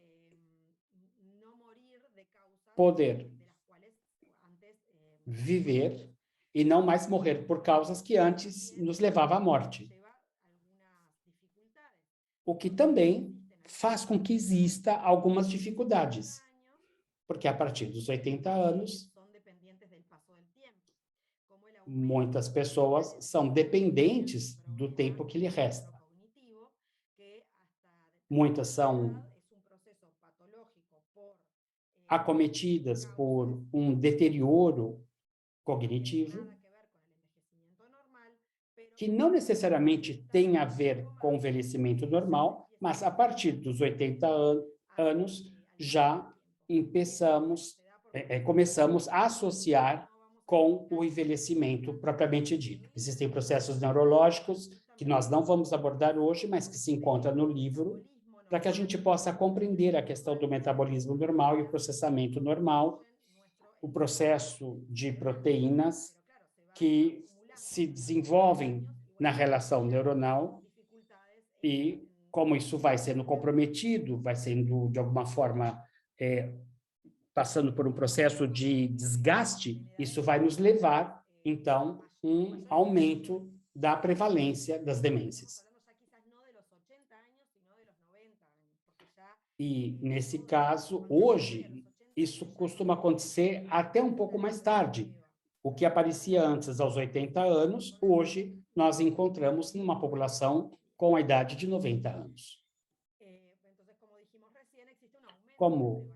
poder viver e não mais morrer por causas que antes nos levavam à morte. O que também faz com que exista algumas dificuldades, porque a partir dos 80 anos, muitas pessoas são dependentes do tempo que lhe resta. Muitas são acometidas por um deterioro cognitivo, que não necessariamente tem a ver com o envelhecimento normal, mas a partir dos 80 anos já começamos a associar com o envelhecimento propriamente dito. Existem processos neurológicos que nós não vamos abordar hoje, mas que se encontram no livro, para que a gente possa compreender a questão do metabolismo normal e o processamento normal, o processo de proteínas que se desenvolvem na relação neuronal e como isso vai sendo comprometido, vai sendo, de alguma forma, passando por um processo de desgaste, isso vai nos levar, então, um aumento da prevalência das demências. E, nesse caso, hoje, isso costuma acontecer até um pouco mais tarde. O que aparecia antes aos 80 anos, hoje nós encontramos numa população com a idade de 90 anos. Como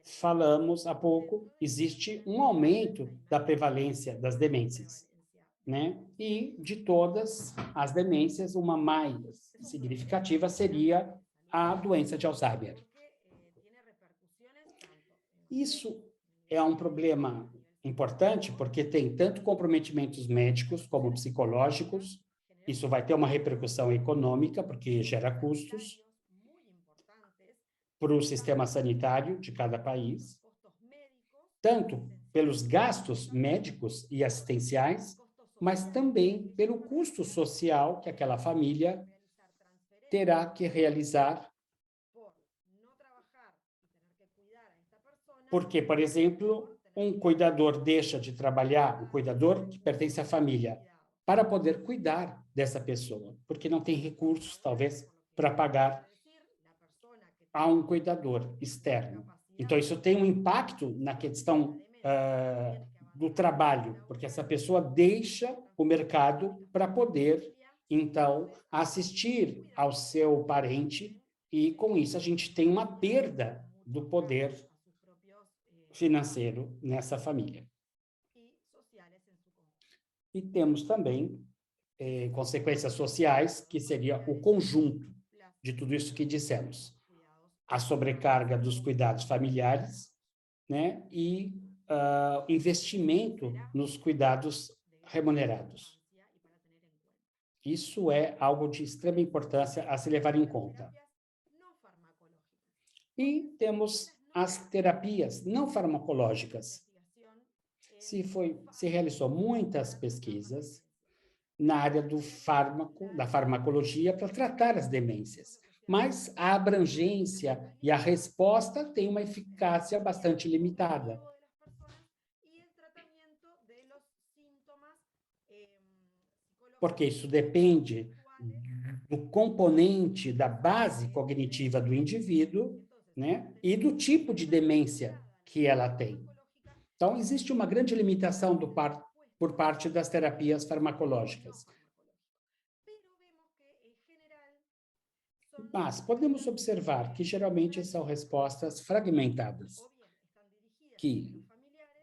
falamos há pouco, existe um aumento da prevalência das demências, né? E de todas as demências, uma mais significativa seria a doença de Alzheimer. Isso é um problema importante porque tem tanto comprometimentos médicos como psicológicos, isso vai ter uma repercussão econômica, porque gera custos para o sistema sanitário de cada país, tanto pelos gastos médicos e assistenciais, mas também pelo custo social que aquela família terá que realizar. Porque, por exemplo, um cuidador deixa de trabalhar, um cuidador que pertence à família, para poder cuidar dessa pessoa, porque não tem recursos, talvez, para pagar a um cuidador externo. Então, isso tem um impacto na questão do trabalho, porque essa pessoa deixa o mercado para poder, então, assistir ao seu parente, e, com isso, a gente tem uma perda do poder financeiro nessa família. E temos também consequências sociais, que seria o conjunto de tudo isso que dissemos. A sobrecarga dos cuidados familiares, né? E investimento nos cuidados remunerados. Isso é algo de extrema importância a se levar em conta. E temos as terapias não farmacológicas. Se realizou muitas pesquisas na área do fármaco, da farmacologia, para tratar as demências. Mas a abrangência e a resposta têm uma eficácia bastante limitada. Porque isso depende do componente da base cognitiva do indivíduo, né, e do tipo de demência que ela tem. Então, existe uma grande limitação por parte das terapias farmacológicas. Mas podemos observar que geralmente são respostas fragmentadas, que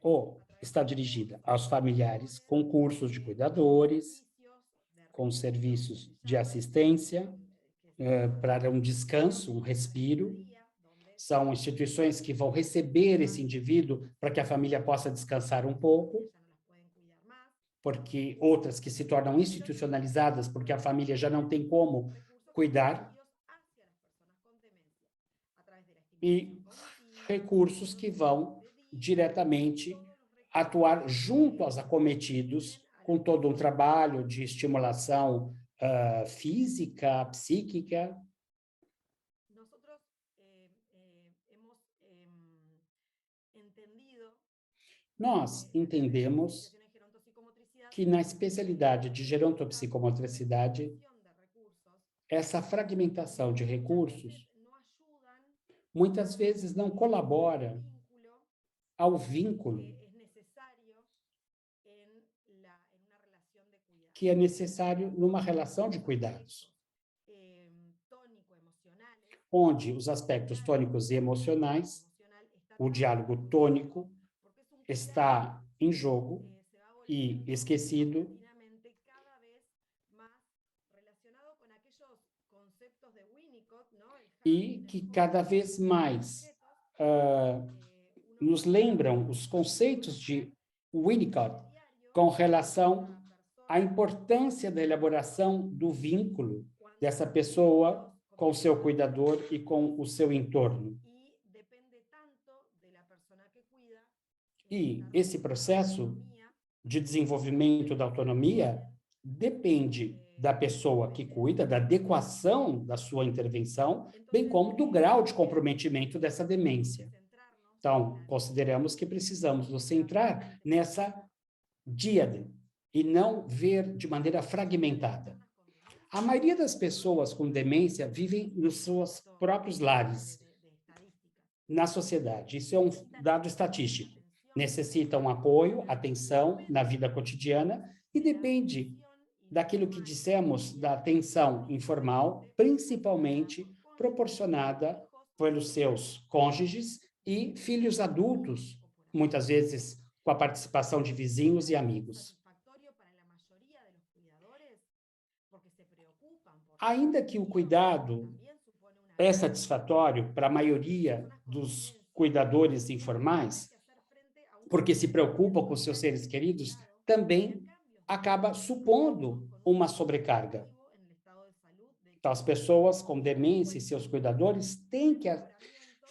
ou está dirigida aos familiares com cursos de cuidadores, com serviços de assistência para um descanso, um respiro. São instituições que vão receber esse indivíduo para que a família possa descansar um pouco, porque outras que se tornam institucionalizadas porque a família já não tem como cuidar, e recursos que vão diretamente atuar junto aos acometidos, com todo um trabalho de estimulação física, psíquica. Nós entendemos que na especialidade de gerontopsicomotricidade, essa fragmentação de recursos muitas vezes não colabora ao vínculo que é necessário numa relação de cuidados, onde os aspectos tônicos e emocionais, o diálogo tônico, está em jogo e esquecido, e que cada vez mais nos lembram os conceitos de Winnicott com relação à importância da elaboração do vínculo dessa pessoa com o seu cuidador e com o seu entorno. E esse processo de desenvolvimento da autonomia depende da pessoa que cuida, da adequação da sua intervenção, bem como do grau de comprometimento dessa demência. Então, consideramos que precisamos nos centrar nessa díade e não ver de maneira fragmentada. A maioria das pessoas com demência vivem nos seus próprios lares, na sociedade. Isso é um dado estatístico. Necessitam apoio, atenção na vida cotidiana e depende daquilo que dissemos da atenção informal, principalmente proporcionada pelos seus cônjuges e filhos adultos, muitas vezes com a participação de vizinhos e amigos. Ainda que o cuidado é satisfatório para a maioria dos cuidadores informais, porque se preocupam com seus seres queridos, também acaba supondo uma sobrecarga. Então, as pessoas com demência e seus cuidadores têm que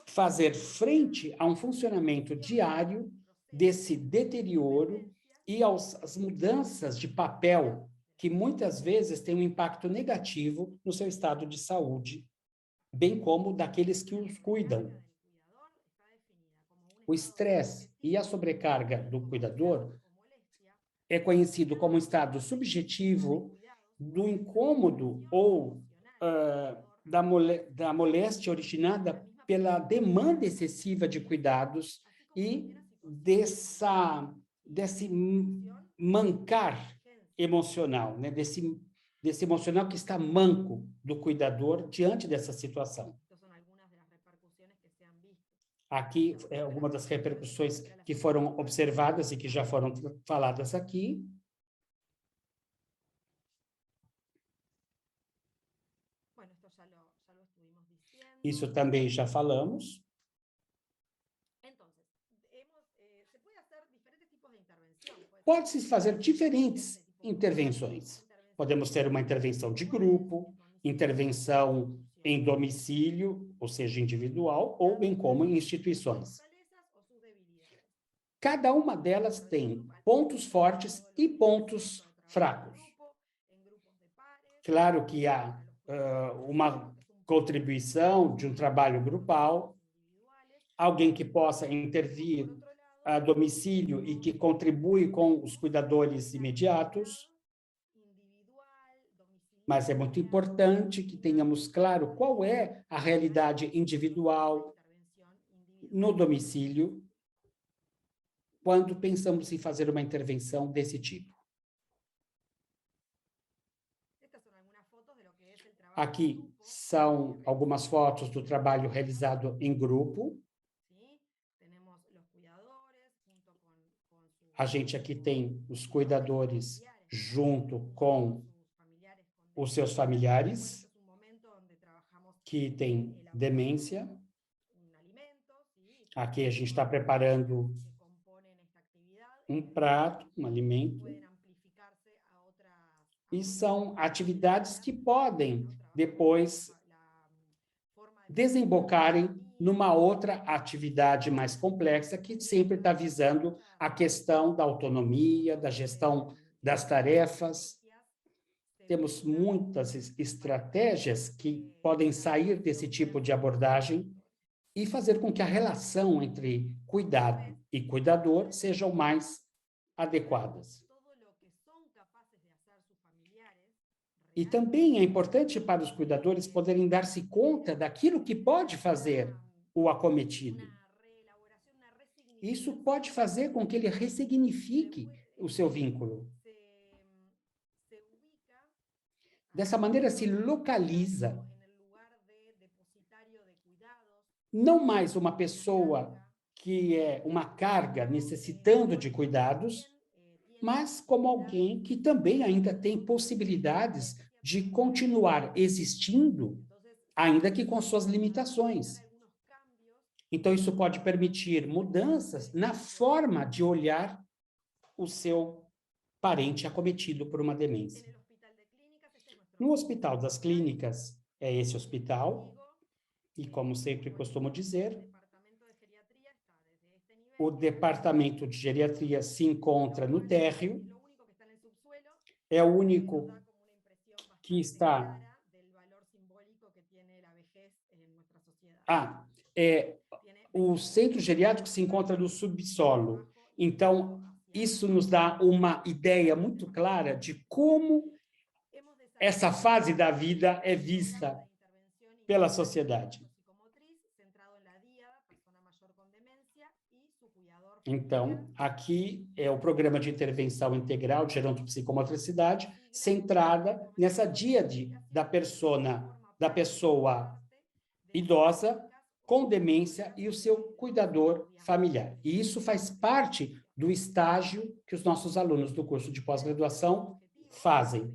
fazer frente a um funcionamento diário desse deterioro e às mudanças de papel que muitas vezes têm um impacto negativo no seu estado de saúde, bem como daqueles que os cuidam. O estresse e a sobrecarga do cuidador é conhecido como um estado subjetivo do incômodo ou da moléstia originada pela demanda excessiva de cuidados e desse mancar emocional, né? desse emocional que está manco do cuidador diante dessa situação. Aqui é alguma das repercussões que foram observadas e que já foram faladas aqui. Isso também já falamos. Pode-se fazer diferentes intervenções. Podemos ter uma intervenção de grupo, intervenção em domicílio, ou seja, individual, ou bem como em instituições. Cada uma delas tem pontos fortes e pontos fracos. Claro que há uma contribuição de um trabalho grupal, alguém que possa intervir a domicílio e que contribui com os cuidadores imediatos, mas é muito importante que tenhamos claro qual é a realidade individual no domicílio quando pensamos em fazer uma intervenção desse tipo. Aqui são algumas fotos do trabalho realizado em grupo. A gente aqui tem os cuidadores junto com os seus familiares que têm demência. Aqui a gente está preparando um prato, um alimento. E são atividades que podem depois desembocarem numa outra atividade mais complexa que sempre está visando a questão da autonomia, da gestão das tarefas. Temos muitas estratégias que podem sair desse tipo de abordagem e fazer com que a relação entre cuidado e cuidador sejam mais adequadas. E também é importante para os cuidadores poderem dar-se conta daquilo que pode fazer o acometido. Isso pode fazer com que ele ressignifique o seu vínculo. Dessa maneira, se localiza não mais uma pessoa que é uma carga necessitando de cuidados, mas como alguém que também ainda tem possibilidades de continuar existindo, ainda que com suas limitações. Então, isso pode permitir mudanças na forma de olhar o seu parente acometido por uma demência. No Hospital das Clínicas, é esse hospital, e como sempre costumo dizer, o departamento de geriatria se encontra no térreo, é o único que está... o centro geriátrico se encontra no subsolo. Então, isso nos dá uma ideia muito clara de como essa fase da vida é vista pela sociedade. Então, aqui é o programa de intervenção integral de gerontopsicomotricidade, centrada nessa díade da pessoa idosa com demência e o seu cuidador familiar. E isso faz parte do estágio que os nossos alunos do curso de pós-graduação fazem.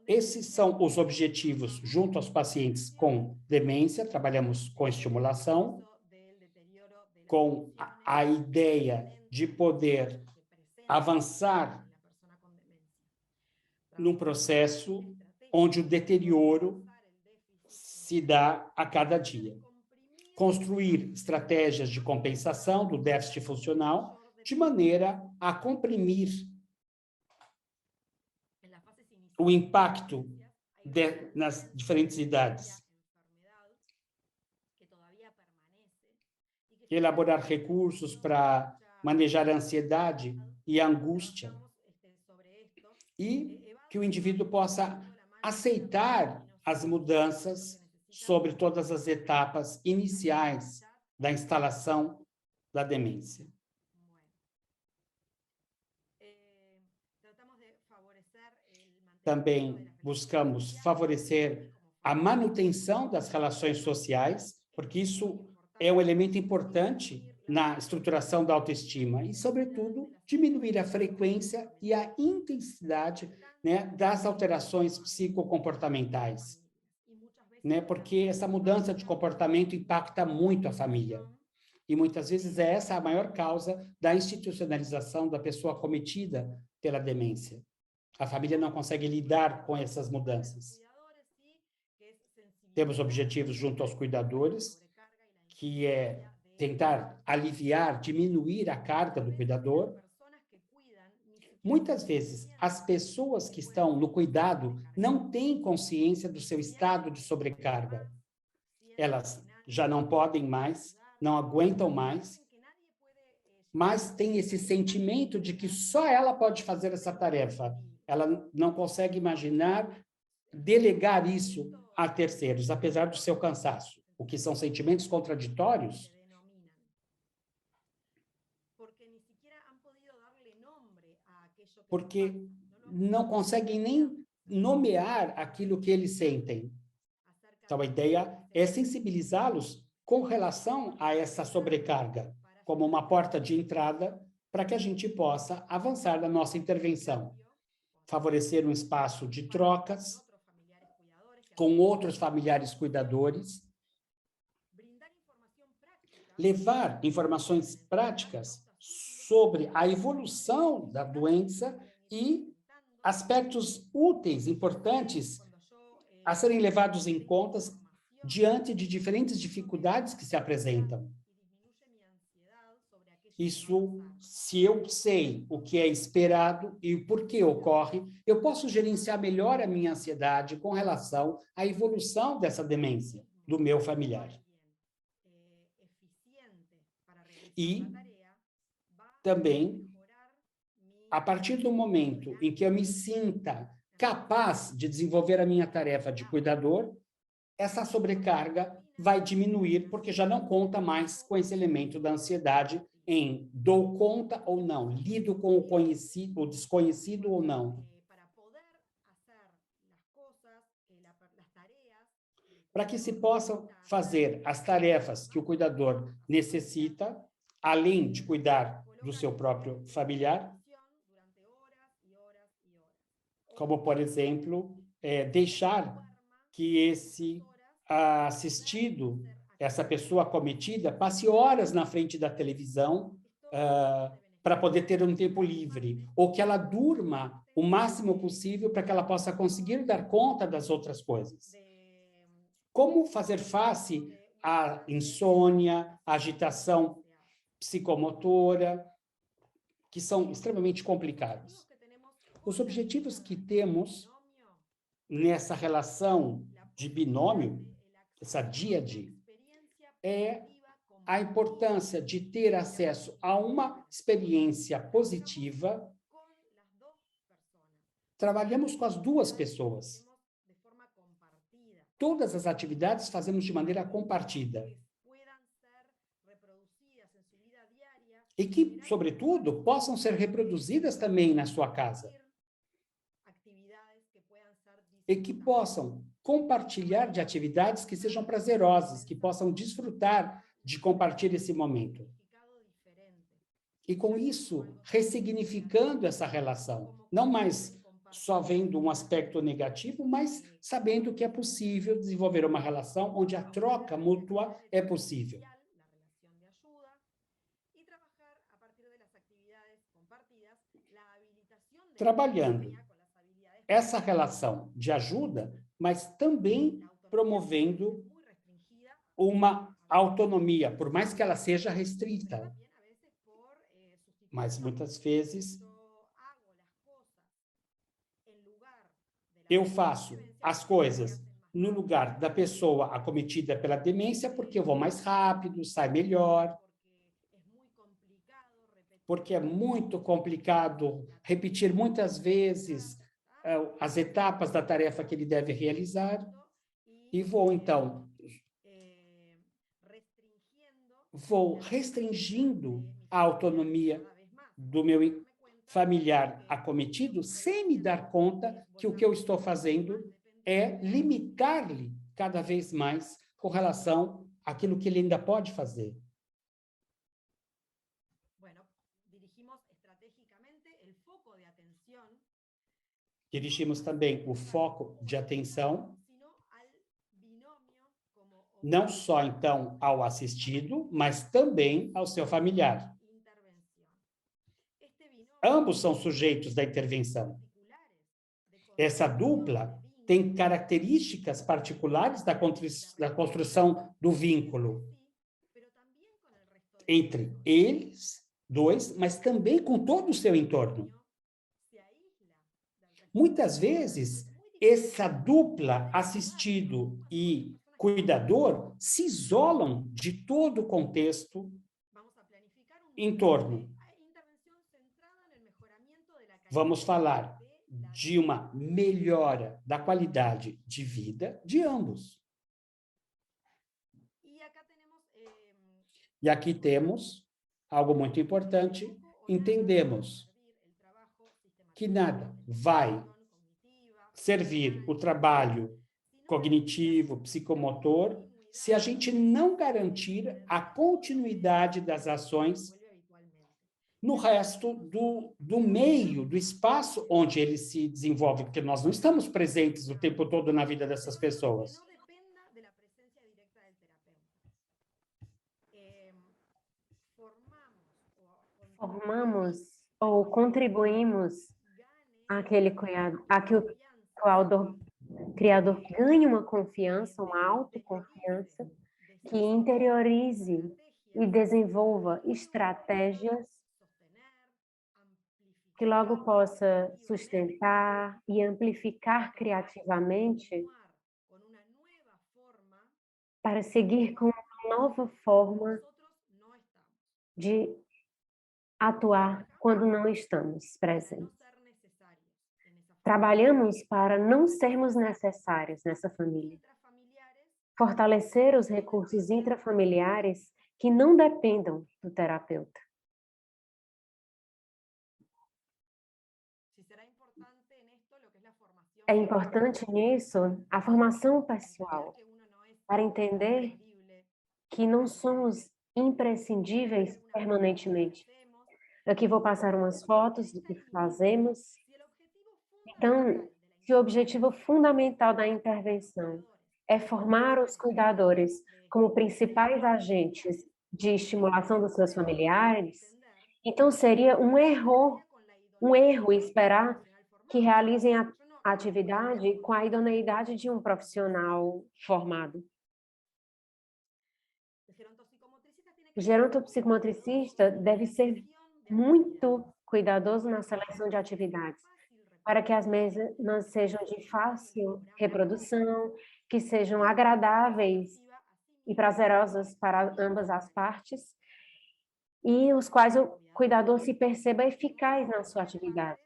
Esses são os objetivos junto aos pacientes com demência. Trabalhamos com estimulação, com a ideia de poder avançar num processo onde o deterioro se dá a cada dia. Construir estratégias de compensação do déficit funcional de maneira a comprimir o impacto nas diferentes idades. Elaborar recursos para manejar a ansiedade e a angústia. E que o indivíduo possa aceitar as mudanças sobre todas as etapas iniciais da instalação da demência. Também buscamos favorecer a manutenção das relações sociais, porque isso é um elemento importante na estruturação da autoestima e, sobretudo, diminuir a frequência e a intensidade, né, das alterações psicocomportamentais, né, porque essa mudança de comportamento impacta muito a família. E muitas vezes é essa a maior causa da institucionalização da pessoa acometida pela demência. A família não consegue lidar com essas mudanças. Temos objetivos junto aos cuidadores, que é tentar aliviar, diminuir a carga do cuidador. Muitas vezes, as pessoas que estão no cuidado não têm consciência do seu estado de sobrecarga. Elas já não podem mais, não aguentam mais, mas tem esse sentimento de que só ela pode fazer essa tarefa. Ela não consegue imaginar delegar isso a terceiros, apesar do seu cansaço, o que são sentimentos contraditórios. Porque não conseguem nem nomear aquilo que eles sentem. Então, a ideia é sensibilizá-los com relação a essa sobrecarga, como uma porta de entrada para que a gente possa avançar na nossa intervenção, favorecer um espaço de trocas com outros familiares cuidadores, levar informações práticas sobre a evolução da doença e aspectos úteis, importantes, a serem levados em conta diante de diferentes dificuldades que se apresentam. Isso, se eu sei o que é esperado e o porquê ocorre, eu posso gerenciar melhor a minha ansiedade com relação à evolução dessa demência do meu familiar. E também, a partir do momento em que eu me sinta capaz de desenvolver a minha tarefa de cuidador, essa sobrecarga vai diminuir, porque já não conta mais com esse elemento da ansiedade em dou conta ou não, lido com o conhecido, o desconhecido ou não. Para que se possam fazer as tarefas que o cuidador necessita, além de cuidar do seu próprio familiar, como, por exemplo, deixar que esse assistido, essa pessoa acometida, passe horas na frente da televisão para poder ter um tempo livre, ou que ela durma o máximo possível para que ela possa conseguir dar conta das outras coisas. Como fazer face à insônia, à agitação psicomotora, que são extremamente complicados. Os objetivos que temos nessa relação de binômio, essa díade, é a importância de ter acesso a uma experiência positiva. Trabalhamos com as duas pessoas. Todas as atividades fazemos de maneira compartida. E que, sobretudo, possam ser reproduzidas também na sua casa. E que possam compartilhar de atividades que sejam prazerosas, que possam desfrutar de compartilhar esse momento. E com isso, ressignificando essa relação, não mais só vendo um aspecto negativo, mas sabendo que é possível desenvolver uma relação onde a troca mútua é possível. Trabalhando essa relação de ajuda, mas também promovendo uma autonomia, por mais que ela seja restrita. Mas muitas vezes eu faço as coisas no lugar da pessoa acometida pela demência porque eu vou mais rápido, sai melhor, porque é muito complicado repetir muitas vezes as etapas da tarefa que ele deve realizar, e vou, então, restringindo a autonomia do meu familiar acometido, sem me dar conta que o que eu estou fazendo é limitar-lhe cada vez mais com relação àquilo que ele ainda pode fazer. Dirigimos também o foco de atenção, não só, então, ao assistido, mas também ao seu familiar. Ambos são sujeitos da intervenção. Essa dupla tem características particulares da construção do vínculo entre eles dois, mas também com todo o seu entorno. Muitas vezes, essa dupla, assistido e cuidador, se isolam de todo o contexto em torno. Vamos falar de uma melhora da qualidade de vida de ambos. E aqui temos algo muito importante, entendemos que nada vai servir o trabalho cognitivo, psicomotor, se a gente não garantir a continuidade das ações no resto do meio, do espaço onde ele se desenvolve, porque nós não estamos presentes o tempo todo na vida dessas pessoas. Formamos ou contribuímos a que o criador ganhe uma confiança, uma autoconfiança, que interiorize e desenvolva estratégias que logo possa sustentar e amplificar criativamente para seguir com uma nova forma de atuar quando não estamos presentes. Trabalhamos para não sermos necessários nessa família. Fortalecer os recursos intrafamiliares que não dependam do terapeuta. É importante nisso a formação pessoal, para entender que não somos imprescindíveis permanentemente. Aqui vou passar umas fotos do que fazemos. Então, se o objetivo fundamental da intervenção é formar os cuidadores como principais agentes de estimulação dos seus familiares, então seria um erro esperar que realizem a atividade com a idoneidade de um profissional formado. O gerontopsicomotricista deve ser muito cuidadoso na seleção de atividades, para que as mesmas sejam de fácil reprodução, que sejam agradáveis e prazerosas para ambas as partes, e os quais o cuidador se perceba eficaz na sua atividade.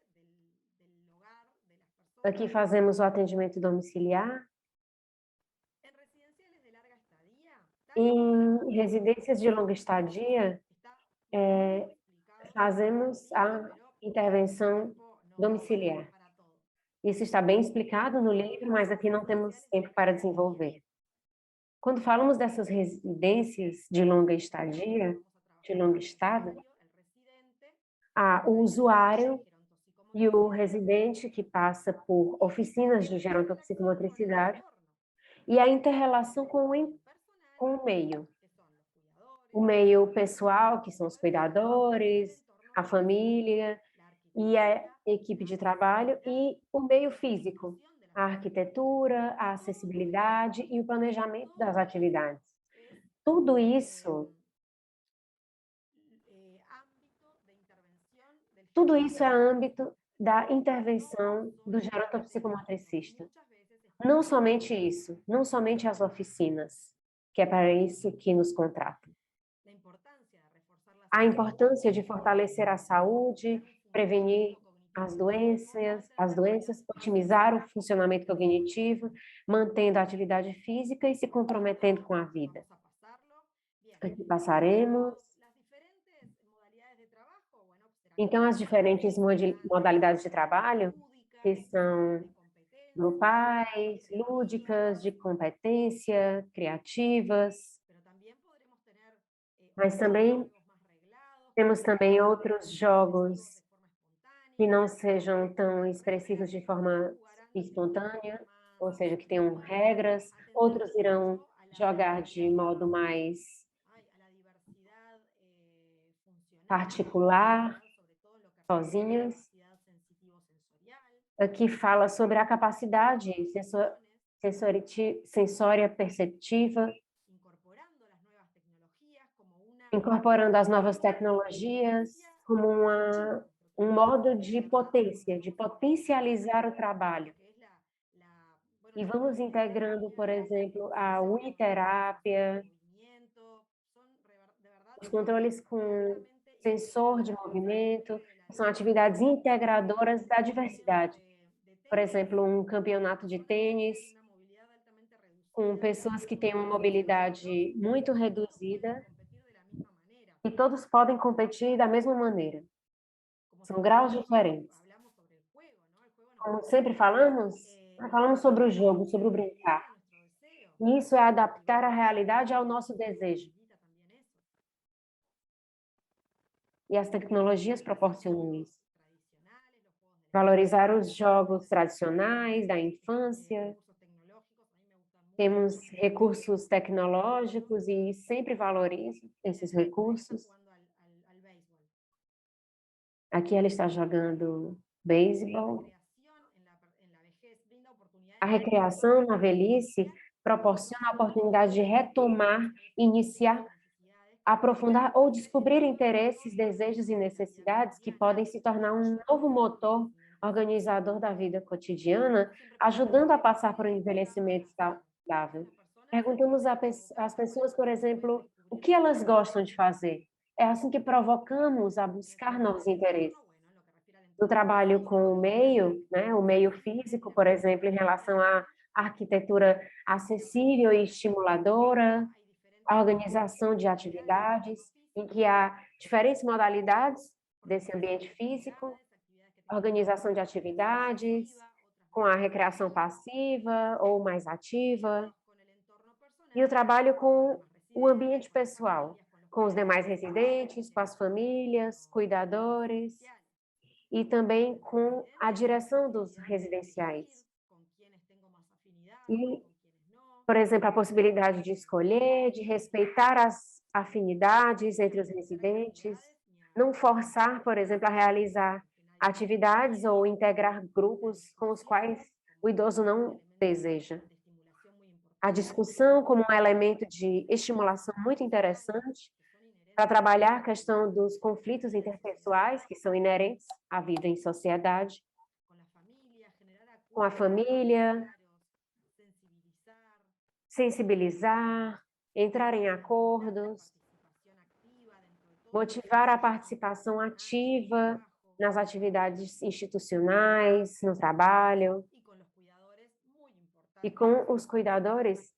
Aqui fazemos o atendimento domiciliar. Em residências de longa estadia, fazemos a intervenção domiciliar. Isso está bem explicado no livro, mas aqui não temos tempo para desenvolver. Quando falamos dessas residências de longa estadia, de longa estada, há o usuário e o residente que passa por oficinas de gerontopsicomotricidade e a inter-relação com o meio. O meio pessoal, que são os cuidadores, a família e a equipe de trabalho, e o meio físico, a arquitetura, a acessibilidade e o planejamento das atividades. Tudo isso é âmbito da intervenção do gerontopsicomotricista. Não somente isso, não somente as oficinas, que é para isso que nos contratam. A importância de fortalecer a saúde, prevenir as doenças, otimizar o funcionamento cognitivo, mantendo a atividade física e se comprometendo com a vida. Aqui passaremos. Então, as diferentes modalidades de trabalho, que são grupais, lúdicas, de competência, criativas, mas também temos outros jogos que não sejam tão expressivos de forma espontânea, ou seja, que tenham regras, outros irão jogar de modo mais particular, sozinhas. Aqui fala sobre a capacidade sensória perceptiva, incorporando as novas tecnologias como um modo de potência, de potencializar o trabalho. E vamos integrando, por exemplo, a uniterapia, os controles com sensor de movimento, são atividades integradoras da diversidade. Por exemplo, um campeonato de tênis com pessoas que têm uma mobilidade muito reduzida e todos podem competir da mesma maneira. São graus diferentes. Como sempre falamos sobre o jogo, sobre o brincar. E isso é adaptar a realidade ao nosso desejo. E as tecnologias proporcionam isso. Valorizar os jogos tradicionais da infância. Temos recursos tecnológicos e sempre valorizo esses recursos. Aqui ela está jogando beisebol. A recreação na velhice proporciona a oportunidade de retomar, iniciar, aprofundar ou descobrir interesses, desejos e necessidades que podem se tornar um novo motor organizador da vida cotidiana, ajudando a passar por um envelhecimento saudável. Perguntamos às pessoas, por exemplo, o que elas gostam de fazer. É assim que provocamos a buscar novos interesses. No trabalho com o meio físico, por exemplo, em relação à arquitetura acessível e estimuladora, a organização de atividades, em que há diferentes modalidades desse ambiente físico, organização de atividades, com a recreação passiva ou mais ativa, e o trabalho com o ambiente pessoal, com os demais residentes, com as famílias, cuidadores, e também com a direção dos residenciais. E, por exemplo, a possibilidade de escolher, de respeitar as afinidades entre os residentes, não forçar, por exemplo, a realizar atividades ou integrar grupos com os quais o idoso não deseja. A discussão como um elemento de estimulação muito interessante para trabalhar a questão dos conflitos interpessoais que são inerentes à vida em sociedade, com a família, sensibilizar, entrar em acordos, motivar a participação ativa nas atividades institucionais, no trabalho. E com os cuidadores,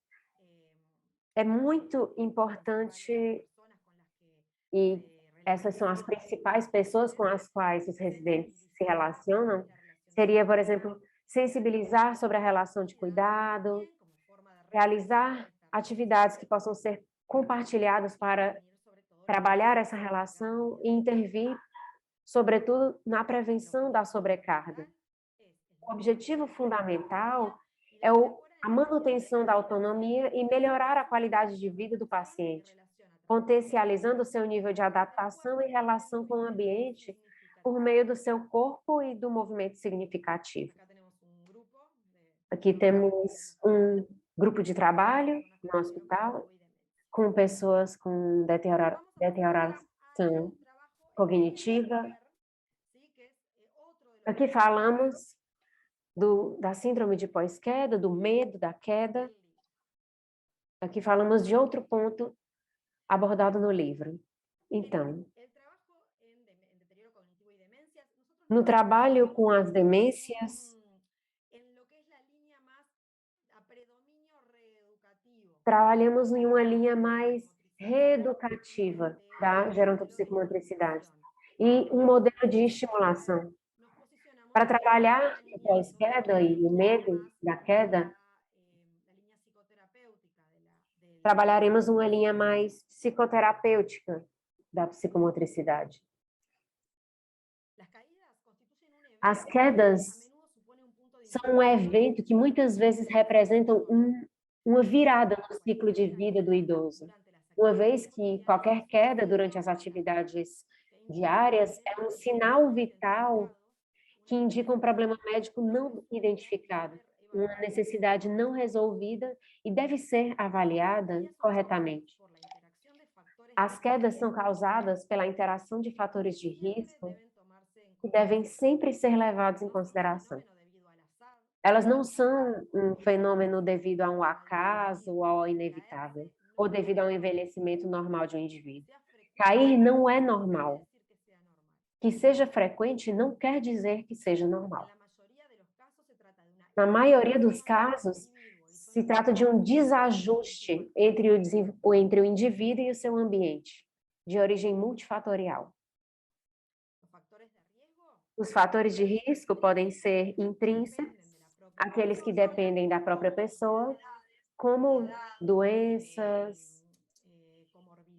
é muito importante, e essas são as principais pessoas com as quais os residentes se relacionam, seria, por exemplo, sensibilizar sobre a relação de cuidado, realizar atividades que possam ser compartilhadas para trabalhar essa relação e intervir, sobretudo, na prevenção da sobrecarga. O objetivo fundamental é a manutenção da autonomia e melhorar a qualidade de vida do paciente, potencializando o seu nível de adaptação e relação com o ambiente por meio do seu corpo e do movimento significativo. Aqui temos um grupo de trabalho no hospital com pessoas com deterioração cognitiva. Aqui falamos da síndrome de pós-queda, do medo da queda. Aqui falamos de outro ponto abordado no livro. Então, no trabalho com as demências, trabalhamos em uma linha mais reeducativa da gerontopsicomotricidade e um modelo de estimulação. Para trabalhar o pós-queda e o medo da queda, trabalharemos uma linha mais psicoterapêutica da psicomotricidade. As quedas são um evento que muitas vezes representam uma virada no ciclo de vida do idoso, uma vez que qualquer queda durante as atividades diárias é um sinal vital que indica um problema médico não identificado, uma necessidade não resolvida e deve ser avaliada corretamente. As quedas são causadas pela interação de fatores de risco que devem sempre ser levados em consideração. Elas não são um fenômeno devido a um acaso ou ao inevitável, ou devido ao envelhecimento normal de um indivíduo. Cair não é normal. Que seja frequente não quer dizer que seja normal. Na maioria dos casos, se trata de um desajuste entre o indivíduo e o seu ambiente, de origem multifatorial. Os fatores de risco podem ser intrínsecos, aqueles que dependem da própria pessoa, como doenças,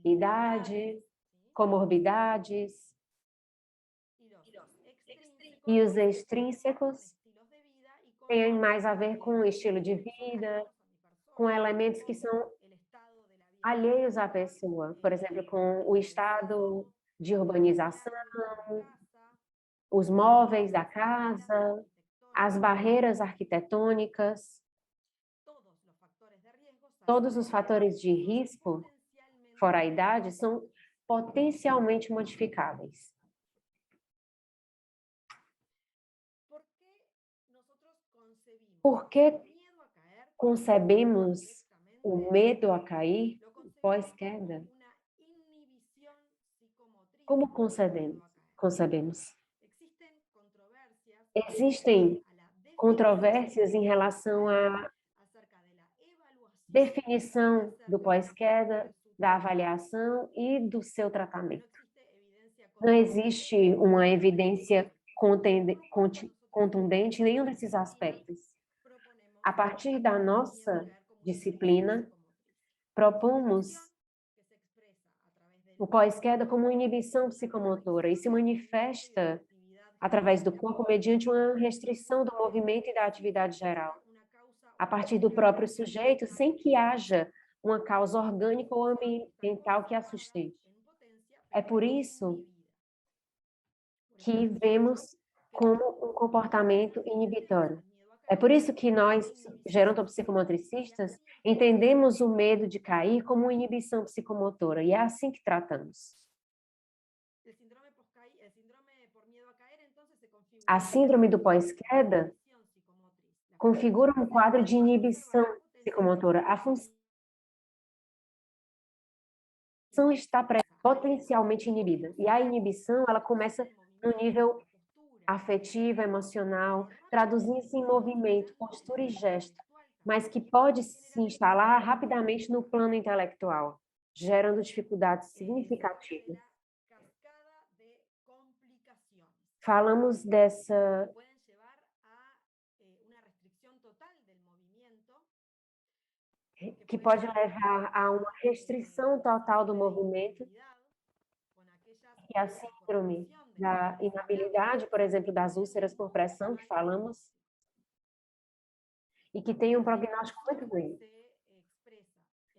idade, comorbidades, e os extrínsecos têm mais a ver com o estilo de vida, com elementos que são alheios à pessoa, por exemplo, com o estado de urbanização, os móveis da casa, as barreiras arquitetônicas. Todos os fatores de risco, fora a idade, são potencialmente modificáveis. Por que concebemos o medo a cair pós-queda? Como concebemos? Existem controvérsias em relação à definição do pós-queda, da avaliação e do seu tratamento. Não existe uma evidência contundente em nenhum desses aspectos. A partir da nossa disciplina, propomos o pós-queda como uma inibição psicomotora e se manifesta através do corpo mediante uma restrição do movimento e da atividade geral, a partir do próprio sujeito, sem que haja uma causa orgânica ou ambiental que a sustente. É por isso que vemos como um comportamento inibitório. É por isso que nós, gerontopsicomotricistas, entendemos o medo de cair como uma inibição psicomotora, e é assim que tratamos. A síndrome do pós-queda configura um quadro de inibição psicomotora. A função está potencialmente inibida, e a inibição ela começa no nível afetivo, emocional, traduzindo-se em movimento, postura e gesto, mas que pode se instalar rapidamente no plano intelectual, gerando dificuldades significativas. Falamos dessa que pode levar a uma restrição total do movimento, e a síndrome da inabilidade, por exemplo, das úlceras por pressão, que falamos, e que tem um prognóstico muito ruim.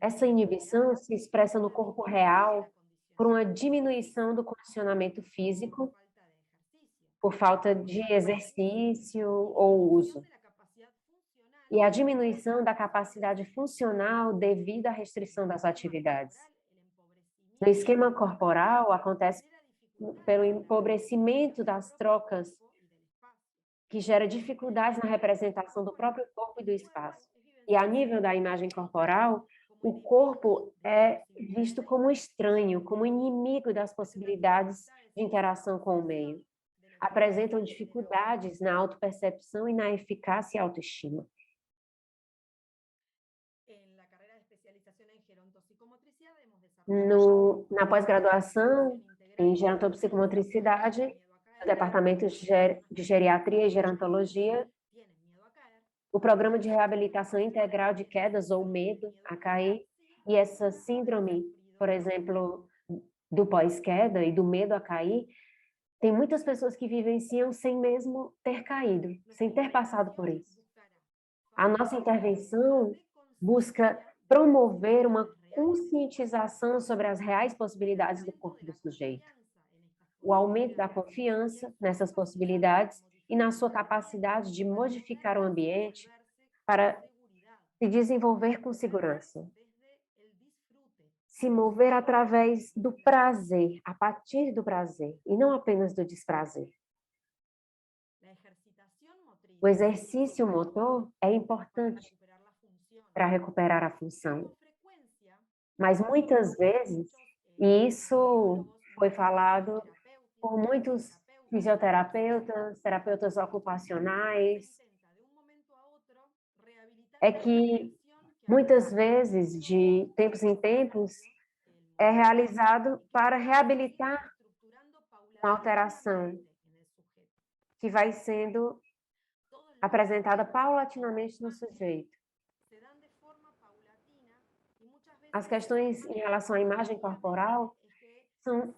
Essa inibição se expressa no corpo real por uma diminuição do condicionamento físico, por falta de exercício ou uso, e a diminuição da capacidade funcional devido à restrição das atividades. No esquema corporal, acontece pelo empobrecimento das trocas, que gera dificuldades na representação do próprio corpo e do espaço. E a nível da imagem corporal, o corpo é visto como estranho, como inimigo das possibilidades de interação com o meio. Apresentam dificuldades na autopercepção e na eficácia e autoestima. Na pós-graduação em gerontopsicomotricidade, no Departamento de Geriatria e Gerontologia, o programa de reabilitação integral de quedas ou medo a cair, e essa síndrome, por exemplo, do pós-queda e do medo a cair, Tem muitas pessoas que vivenciam sem mesmo ter caído, sem ter passado por isso. A nossa intervenção busca promover uma conscientização sobre as reais possibilidades do corpo do sujeito, o aumento da confiança nessas possibilidades e na sua capacidade de modificar o ambiente para se desenvolver com segurança. Se mover através do prazer, a partir do prazer, e não apenas do desprazer. O exercício motor é importante para recuperar a função. Mas muitas vezes, e isso foi falado por muitos fisioterapeutas, terapeutas ocupacionais, é que muitas vezes, de tempos em tempos, é realizado para reabilitar uma alteração que vai sendo apresentada paulatinamente no sujeito. As questões em relação à imagem corporal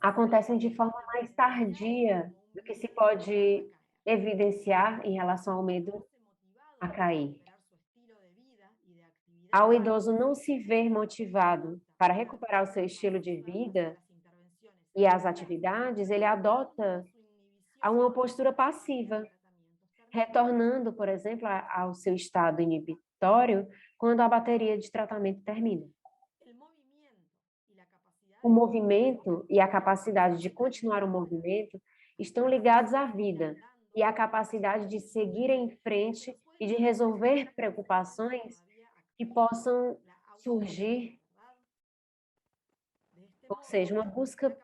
acontecem de forma mais tardia do que se pode evidenciar em relação ao medo a cair. Ao idoso não se ver motivado para recuperar o seu estilo de vida e as atividades, ele adota uma postura passiva, retornando, por exemplo, ao seu estado inibitório quando a bateria de tratamento termina. O movimento e a capacidade de continuar o movimento estão ligados à vida e à capacidade de seguir em frente e de resolver preocupações que possam surgir, ou seja, uma busca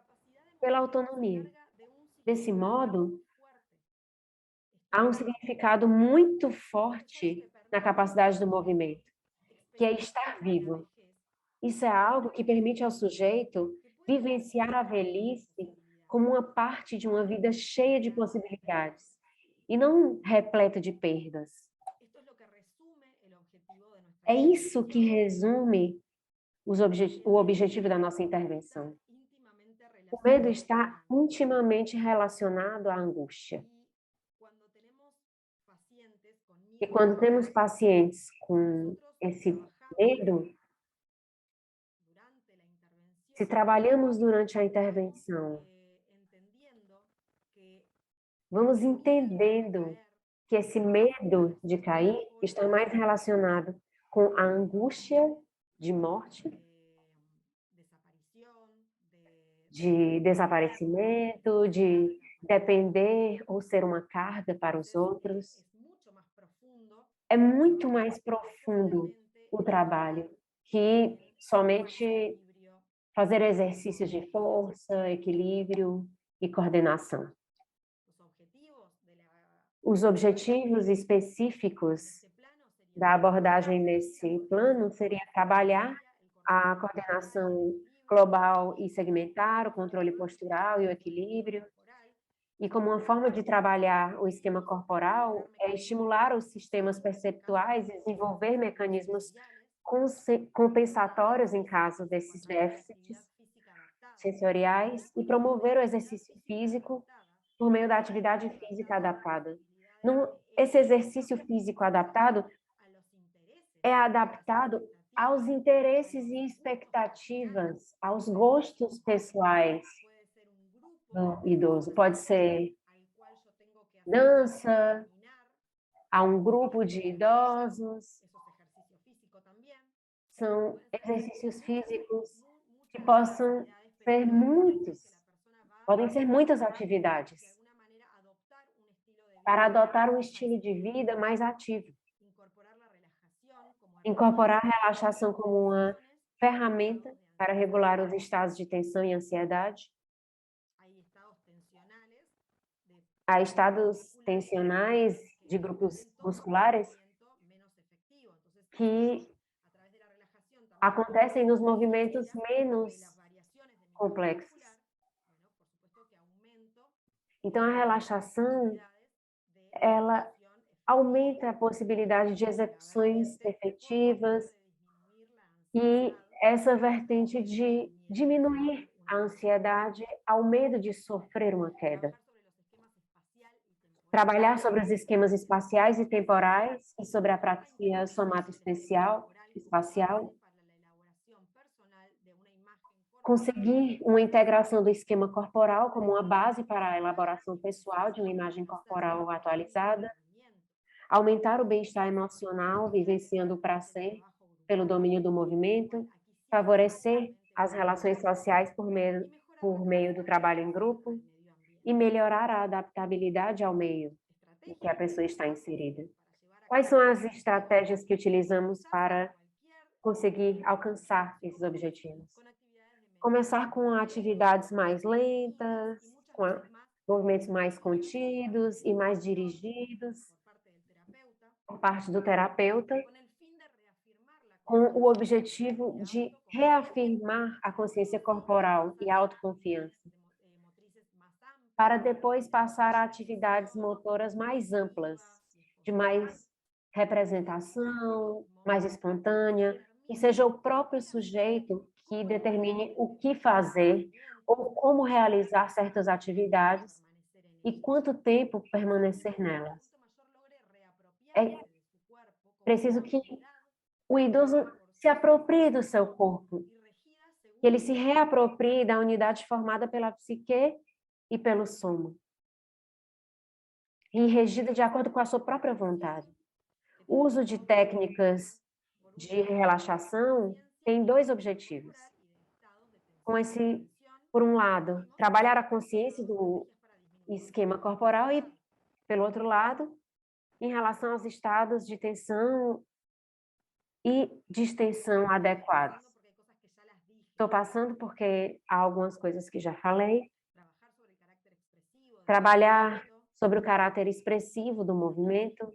pela autonomia. Desse modo, há um significado muito forte na capacidade do movimento, que é estar vivo. Isso é algo que permite ao sujeito vivenciar a velhice como uma parte de uma vida cheia de possibilidades e não repleta de perdas. É isso que resume o objetivo da nossa intervenção. O medo está intimamente relacionado à angústia. E quando temos pacientes com esse medo, se trabalhamos durante a intervenção, vamos entendendo que esse medo de cair está mais relacionado com a angústia de morte, de desaparecimento, de depender ou ser uma carga para os outros. É muito mais profundo o trabalho que somente fazer exercícios de força, equilíbrio e coordenação. Os objetivos específicos da abordagem nesse plano seria trabalhar a coordenação global e segmentar, o controle postural e o equilíbrio. E como uma forma de trabalhar o esquema corporal é estimular os sistemas perceptuais e desenvolver mecanismos compensatórios em caso desses déficits sensoriais e promover o exercício físico por meio da atividade física adaptada. Esse exercício físico adaptado é adaptado aos interesses e expectativas, aos gostos pessoais do idoso. Pode ser dança, a um grupo de idosos. São exercícios físicos que possam ser podem ser muitas atividades para adotar um estilo de vida mais ativo. Incorporar a relaxação como uma ferramenta para regular os estados de tensão e ansiedade. Há estados tensionais de grupos musculares que acontecem nos movimentos menos complexos. Então, a relaxação, ela aumenta a possibilidade de execuções efetivas e essa vertente de diminuir a ansiedade ao medo de sofrer uma queda. trabalhar sobre os esquemas espaciais e temporais e sobre a praxia somatoespacial, conseguir uma integração do esquema corporal como uma base para a elaboração pessoal de uma imagem corporal atualizada, aumentar o bem-estar emocional, vivenciando o prazer pelo domínio do movimento, favorecer as relações sociais por meio do trabalho em grupo e melhorar a adaptabilidade ao meio em que a pessoa está inserida. Quais são as estratégias que utilizamos para conseguir alcançar esses objetivos? Começar com atividades mais lentas, com movimentos mais contidos e mais dirigidos por parte do terapeuta, com o objetivo de reafirmar a consciência corporal e a autoconfiança, para depois passar a atividades motoras mais amplas, de mais representação, mais espontânea, que seja o próprio sujeito que determine o que fazer ou como realizar certas atividades e quanto tempo permanecer nelas. É preciso que o idoso se aproprie do seu corpo, que ele se reaproprie da unidade formada pela psique e pelo soma, e regida de acordo com a sua própria vontade. O uso de técnicas de relaxação tem dois objetivos. Por um lado, trabalhar a consciência do esquema corporal e, pelo outro lado, em relação aos estados de tensão e distensão adequados. Estou passando porque há algumas coisas que já falei. Trabalhar sobre o caráter expressivo do movimento.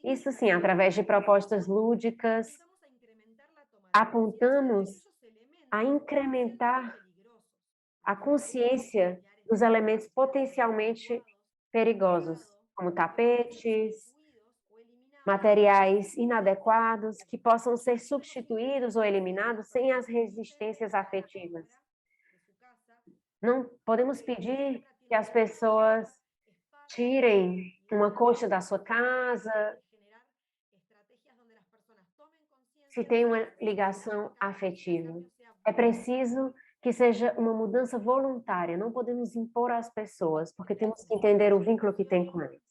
Isso sim, através de propostas lúdicas, apontamos a incrementar a consciência dos elementos potencialmente perigosos, como tapetes, materiais inadequados que possam ser substituídos ou eliminados sem as resistências afetivas. Não podemos pedir que as pessoas tirem uma coxa da sua casa, se tem uma ligação afetiva. É preciso que seja uma mudança voluntária, não podemos impor às pessoas, porque temos que entender o vínculo que tem com eles.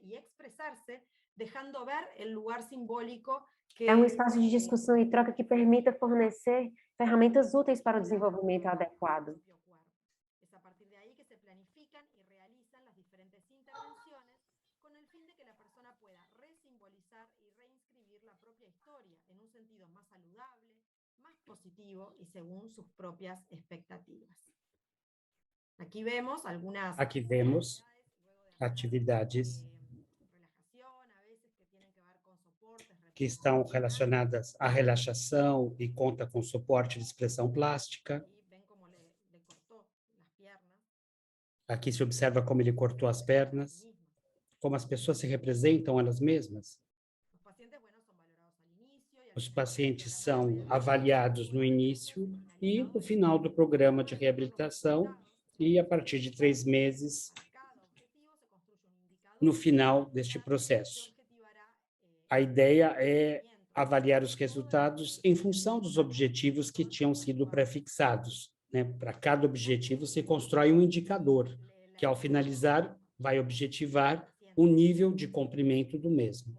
E expressar-se, deixando ver o lugar simbólico. É um espaço de discussão e troca que permita fornecer ferramentas úteis para o desenvolvimento adequado. É a partir daí que se planificam e realizam as diferentes intervenções com o fim de que a pessoa possa resimbolizar e reinscribir a própria história em sentido mais saudável, mais positivo e segundo suas próprias expectativas. Aqui vemos atividades que estão relacionadas à relaxação e conta com suporte de expressão plástica. Aqui se observa como ele cortou as pernas, como as pessoas se representam elas mesmas. Os pacientes são avaliados no início e no final do programa de reabilitação e a partir de 3 meses no final deste processo. A ideia é avaliar os resultados em função dos objetivos que tinham sido prefixados, né? Para cada objetivo se constrói um indicador, que ao finalizar vai objetivar o nível de cumprimento do mesmo.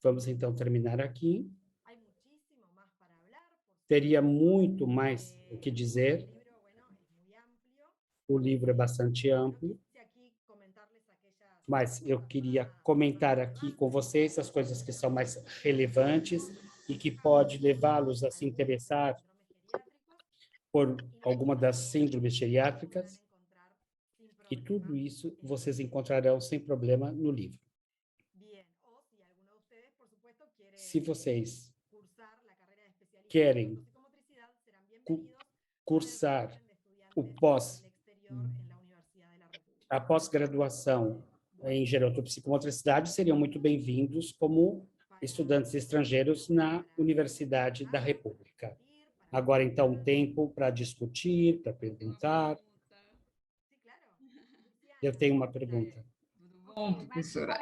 Vamos então terminar aqui. Teria muito mais o que dizer. O livro é bastante amplo, mas eu queria comentar aqui com vocês as coisas que são mais relevantes e que pode levá-los a se interessar por alguma das síndromes geriátricas. E tudo isso vocês encontrarão sem problema no livro. Se vocês querem cursar a pós-graduação em gerontopsicomotricidade seriam muito bem-vindos como estudantes estrangeiros na Universidade da República. Agora, então, tempo para discutir, para perguntar. Eu tenho uma pergunta. Bom, professora,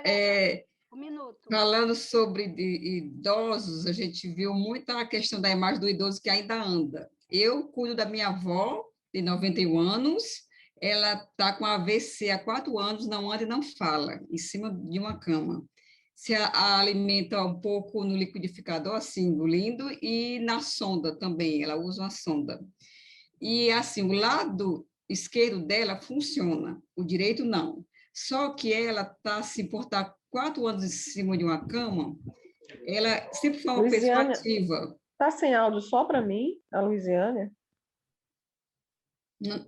Um minuto. falando sobre idosos, a gente viu muito a questão da imagem do idoso que ainda anda. Eu cuido da minha avó, de 91 anos, ela está com AVC há 4 anos, não anda e não fala, em cima de uma cama. Se alimenta um pouco no liquidificador, assim, engolindo, e na sonda também, ela usa uma sonda. E, assim, o lado esquerdo dela funciona, o direito não. Só que ela está, se por estar 4 anos em cima de uma cama, ela sempre foi uma pessoa ativa. Está sem áudio só para mim, a Luiziane?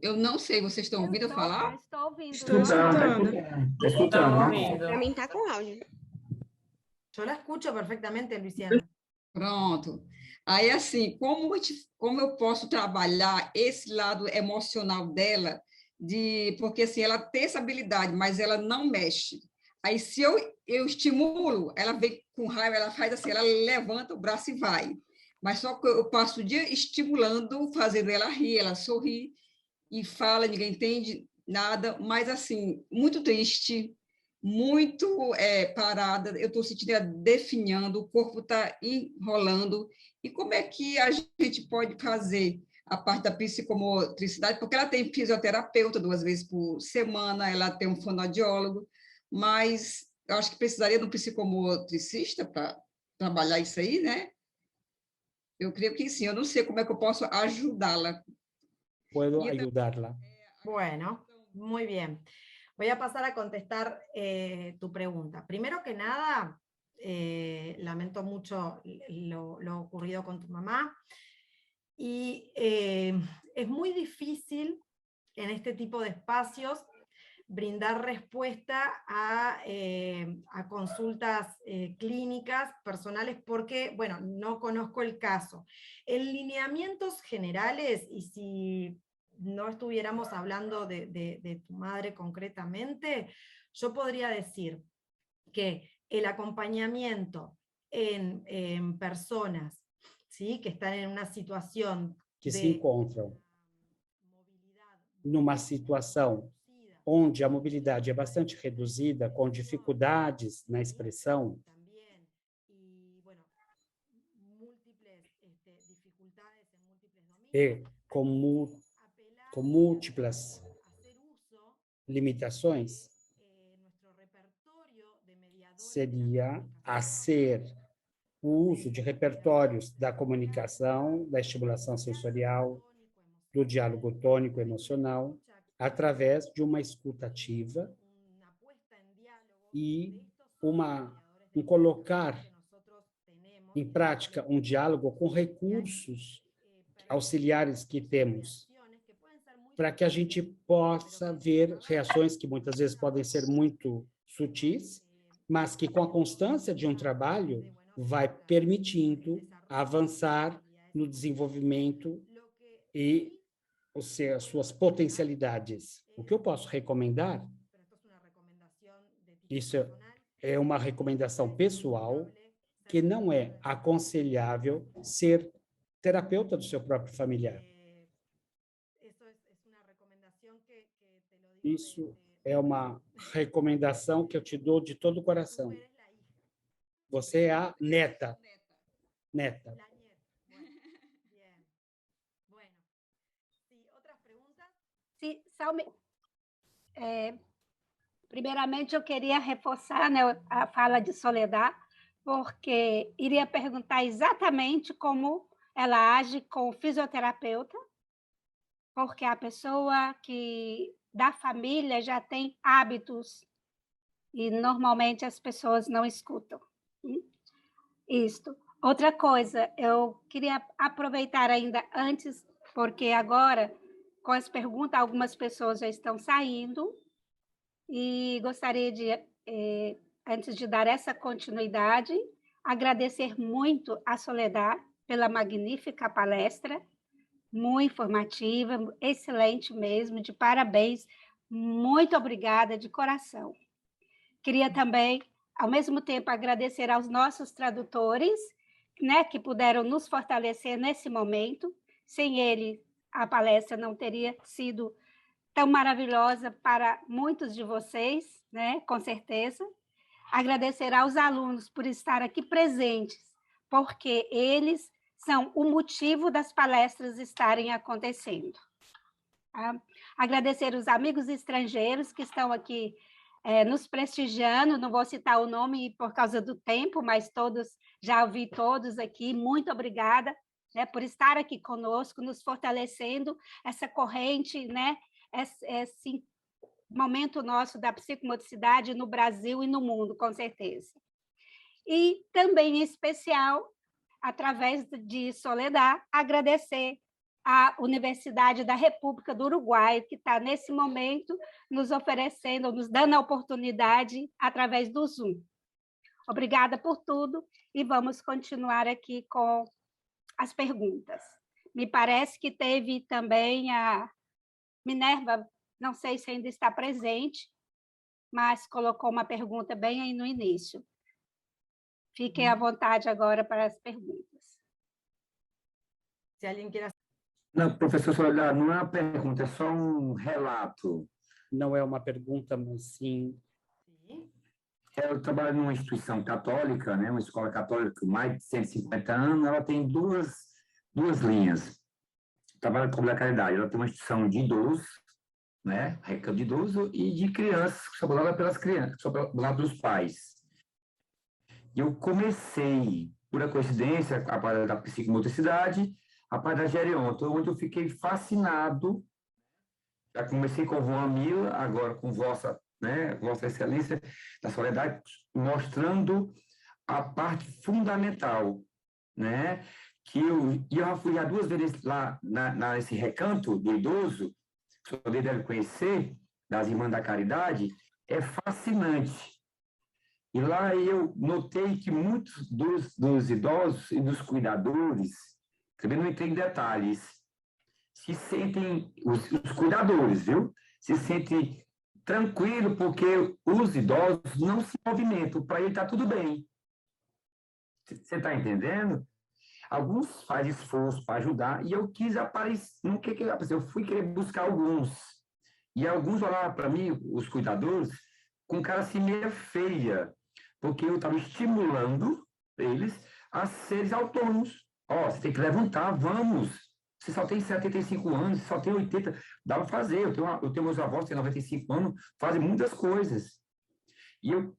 Eu não sei, vocês estão ouvindo eu falar? Eu estou ouvindo. Escutando. Para mim está com áudio. Yo la escucho perfectamente, Luciana. Pronto. Aí, assim, como eu posso trabalhar esse lado emocional dela, porque assim, ela tem essa habilidade, mas ela não mexe. Aí, se eu estimulo, ela vem com raiva, ela faz assim, ela levanta o braço e vai. Mas só que eu passo o dia estimulando, fazendo ela rir, ela sorrir, e fala, ninguém entende nada, mas assim, muito triste, muito parada, eu estou sentindo ela definhando, o corpo está enrolando, e como é que a gente pode fazer a parte da psicomotricidade, porque ela tem fisioterapeuta 2 vezes por semana, ela tem um fonoaudiólogo, mas eu acho que precisaria de um psicomotricista para trabalhar isso aí, né? Eu creio que sim, eu não sei como é que eu posso ajudá-la. Puedo ayudarla. Bueno, muy bien. Voy a pasar a contestar tu pregunta. Primero que nada, lamento mucho lo ocurrido con tu mamá. Y es muy difícil en este tipo de espacios brindar respuesta a consultas clínicas, personales, porque, bueno, no conozco el caso. En lineamientos generales, y si no estuviéramos hablando de tu madre concretamente, yo podría decir que el acompañamiento en personas, ¿sí?, que están en una situación que se encontram numa situação onde a mobilidade é bastante reduzida, com dificuldades na expressão, e com múltiplas limitações, seria o uso de repertórios da comunicação, da estimulação sensorial, do diálogo tônico-emocional, através de uma escuta ativa e colocar em prática um diálogo com recursos auxiliares que temos, para que a gente possa ver reações que muitas vezes podem ser muito sutis, mas que com a constância de um trabalho vai permitindo avançar no desenvolvimento e as suas potencialidades. O que eu posso recomendar, isso é uma recomendação pessoal, que não é aconselhável ser terapeuta do seu próprio familiar. Isso é uma recomendação que eu te dou de todo o coração. Você é a neta. Sim, primeiramente, eu queria reforçar, né, a fala de Soledad, porque iria perguntar exatamente como ela age com o fisioterapeuta, porque a pessoa da família já tem hábitos e normalmente as pessoas não escutam. Isto. Outra coisa, eu queria aproveitar ainda antes, porque agora, com as perguntas, algumas pessoas já estão saindo, e gostaria de, antes de dar essa continuidade, agradecer muito a Soledad pela magnífica palestra, muito informativa, excelente mesmo, de parabéns, muito obrigada de coração. Queria também, ao mesmo tempo, agradecer aos nossos tradutores, né, que puderam nos fortalecer nesse momento. Sem ele, a palestra não teria sido tão maravilhosa para muitos de vocês, né, com certeza. Agradecer aos alunos por estar aqui presentes, porque eles são o motivo das palestras estarem acontecendo. Tá? Agradecer os amigos estrangeiros que estão aqui nos prestigiando, não vou citar o nome por causa do tempo, mas todos, já ouvi todos aqui, muito obrigada, né, por estar aqui conosco, nos fortalecendo essa corrente, né, esse momento nosso da psicomotricidade no Brasil e no mundo, com certeza. E também, em especial, através de Soledad, agradecer à Universidade da República do Uruguai, que está, nesse momento, nos oferecendo, nos dando a oportunidade através do Zoom. Obrigada por tudo e vamos continuar aqui com as perguntas. Me parece que teve também a Minerva, não sei se ainda está presente, mas colocou uma pergunta bem aí no início. Fiquem à vontade agora para as perguntas. Se alguém quer... Não, professor Soledad, não é uma pergunta, é só um relato. Não é uma pergunta, mas sim... Eu trabalho numa instituição católica, né, uma escola católica com mais de 150 anos, ela tem duas linhas. Trabalha com a caridade, ela tem uma instituição de idosos, né, recado de idoso, e de crianças, sobrada pelas crianças, sobrada dos pais. Eu comecei, por a coincidência, a parte da psicomotricidade, a parte da geronto, onde eu fiquei fascinado. Já comecei com o Juan Mila, agora com Vossa Excelência da Soledad, mostrando a parte fundamental, né, que eu já fui 2 vezes lá nesse recanto do idoso, que o senhor deve conhecer, das Irmãs da Caridade, é fascinante. E lá eu notei que muitos dos idosos e dos cuidadores, também não entrei em detalhes, se sentem, os cuidadores, viu? Se sentem tranquilos porque os idosos não se movimentam, para ele está tudo bem. Você está entendendo? Alguns fazem esforço para ajudar, e eu quis aparecer, não que eu fui querer buscar alguns. E alguns olhavam para mim, os cuidadores, com cara assim meio feia, porque eu estava estimulando eles a serem autônomos. Ó, você tem que levantar, vamos. Você só tem 75 anos, você só tem 80, dá para fazer. Eu tenho meus avós que têm 95 anos, fazem muitas coisas. E eu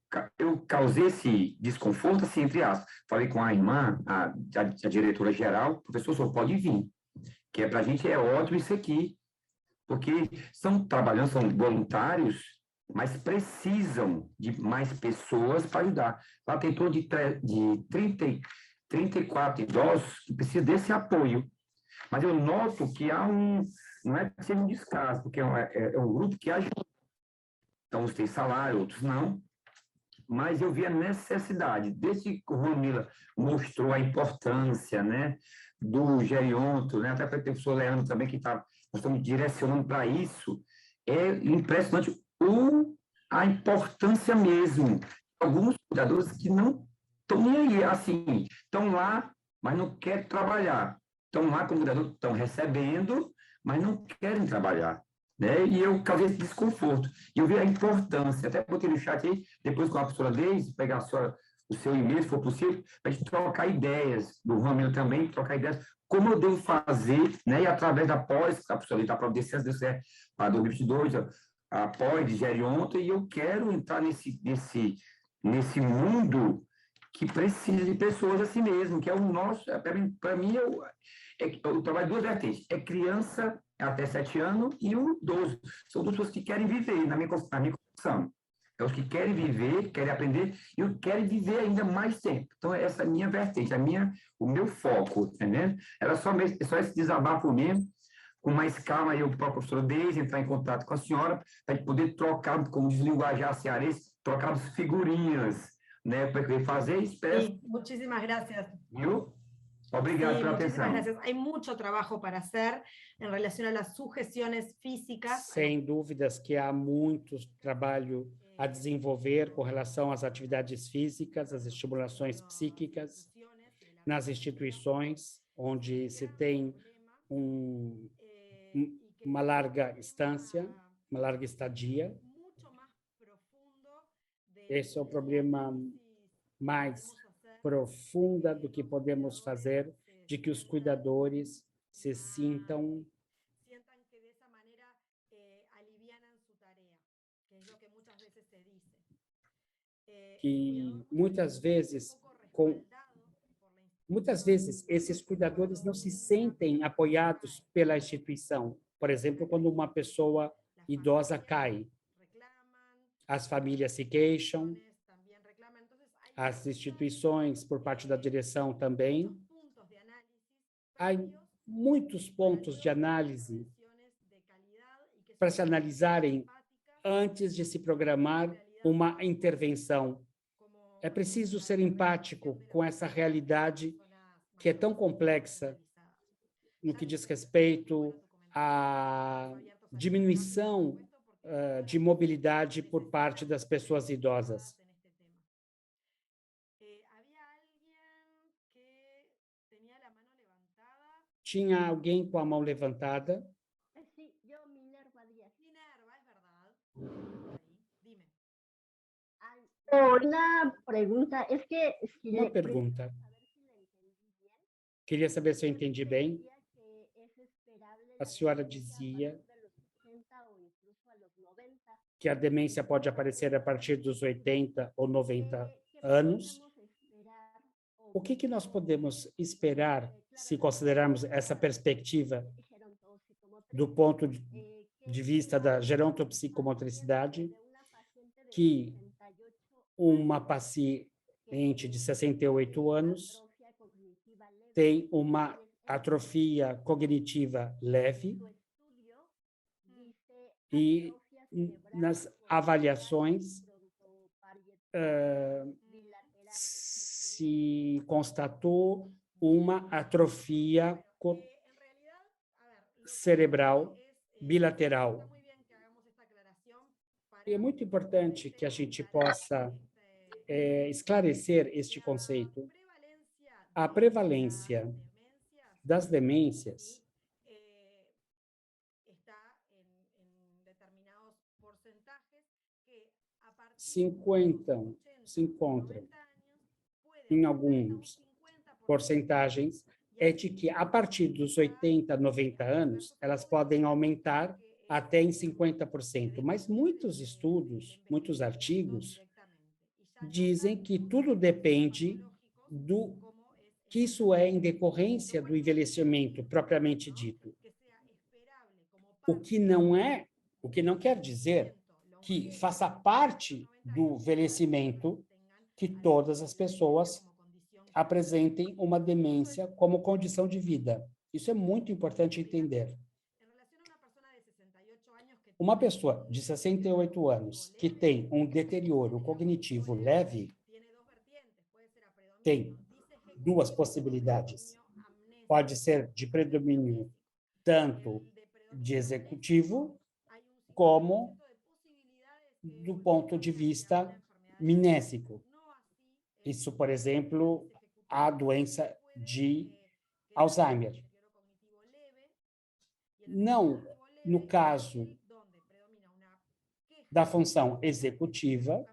causei esse desconforto, assim, entre aspas. Falei com a irmã, a diretora geral, professor, só pode vir, que para a gente é ótimo isso aqui, porque são voluntários, mas precisam de mais pessoas para ajudar. Lá tem torno de 34 idosos que precisam desse apoio. Mas eu noto que há não é que seja um descaso, porque é um grupo que ajuda. Então, uns têm salário, outros não. Mas eu vi a necessidade, desde que o Romila mostrou a importância, né, do geronto, né, até para o professor Leandro também, que nós estamos direcionando para isso, é impressionante a importância mesmo. Alguns cuidadores que não estão nem aí, assim, estão lá, mas não querem trabalhar. Estão lá como cuidador, estão recebendo, mas não querem trabalhar. Né? E eu causei esse desconforto. E eu vi a importância, até botei no chat aí, depois com a professora Deise, pegar o seu e-mail, se for possível, para a gente trocar ideias, do Ramiro também, trocar ideias, como eu devo fazer, né? E através da pós, a professora está para providenciar para 2022, a pós de geronto, e eu quero entrar nesse mundo que precisa de pessoas assim mesmo, que é o nosso, para mim, eu trabalho 2 vertentes, é criança até 7 anos e o idoso. São 2 pessoas que querem viver, na minha concepção. É os que querem viver, querem aprender e querem viver ainda mais tempo. Então, essa é a minha vertente, o meu foco, entendendo? Era só esse desabafo mesmo, com mais calma, eu, a professora Deise, entrar em contato com a senhora, para poder trocar, como diz o linguajar cearense, trocar as figurinhas, né, para fazer, espero... Sí, muchísimas gracias. Viu? Obrigado Sí, pela muchísimas atenção. gracias. Hay mucho trabajo para hacer en relación a las sugestiones físicas. Sem dúvidas que há muito trabalho a desenvolver com relação às atividades físicas, às estimulações psíquicas, nas instituições onde se tem uma larga instância, uma larga estadia. Esse é o problema mais profunda do que podemos fazer, de que os cuidadores se sintam que muitas vezes esses cuidadores não se sentem apoiados pela instituição. Por exemplo, quando uma pessoa idosa cai, as famílias se queixam, as instituições, por parte da direção também. Há muitos pontos de análise para se analisarem antes de se programar uma intervenção. É preciso ser empático com essa realidade que é tão complexa no que diz respeito à diminuição de mobilidade por parte das pessoas idosas. Tinha alguém com a mão levantada? Uma pergunta. Queria saber se eu entendi bem. A senhora dizia que a demência pode aparecer a partir dos 80 ou 90 anos. O que nós podemos esperar, se considerarmos essa perspectiva do ponto de vista da gerontopsicomotricidade, que uma paciente de 68 anos tem uma atrofia cognitiva leve e nas avaliações se constatou uma atrofia cerebral bilateral. E é muito importante que a gente possa esclarecer este conceito. A prevalência das demências se encontra em algumas porcentagens, é de que a partir dos 80, 90 anos, elas podem aumentar até em 50%. Mas muitos estudos, muitos artigos, dizem que tudo depende do que isso é em decorrência do envelhecimento propriamente dito. O que não quer dizer que faça parte do envelhecimento que todas as pessoas apresentem uma demência como condição de vida. Isso é muito importante entender. Uma pessoa de 68 anos que tem um deterioro cognitivo leve tem duas possibilidades. Pode ser de predomínio tanto de executivo como do ponto de vista mnésico. Isso, por exemplo, a doença de Alzheimer. Não no caso da função executiva,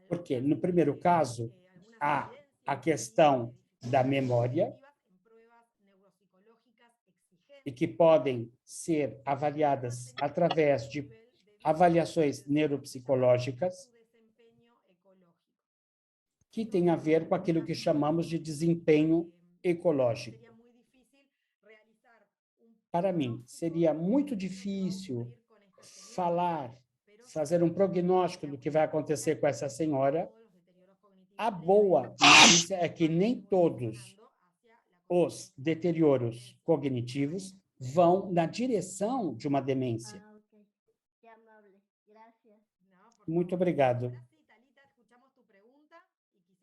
porque no primeiro caso há a questão da memória e que podem ser avaliadas através de avaliações neuropsicológicas que tem a ver com aquilo que chamamos de desempenho ecológico. Para mim, seria muito difícil fazer um prognóstico do que vai acontecer com essa senhora. A boa notícia é que nem todos os deterioros cognitivos vão na direção de uma demência. Muito obrigado.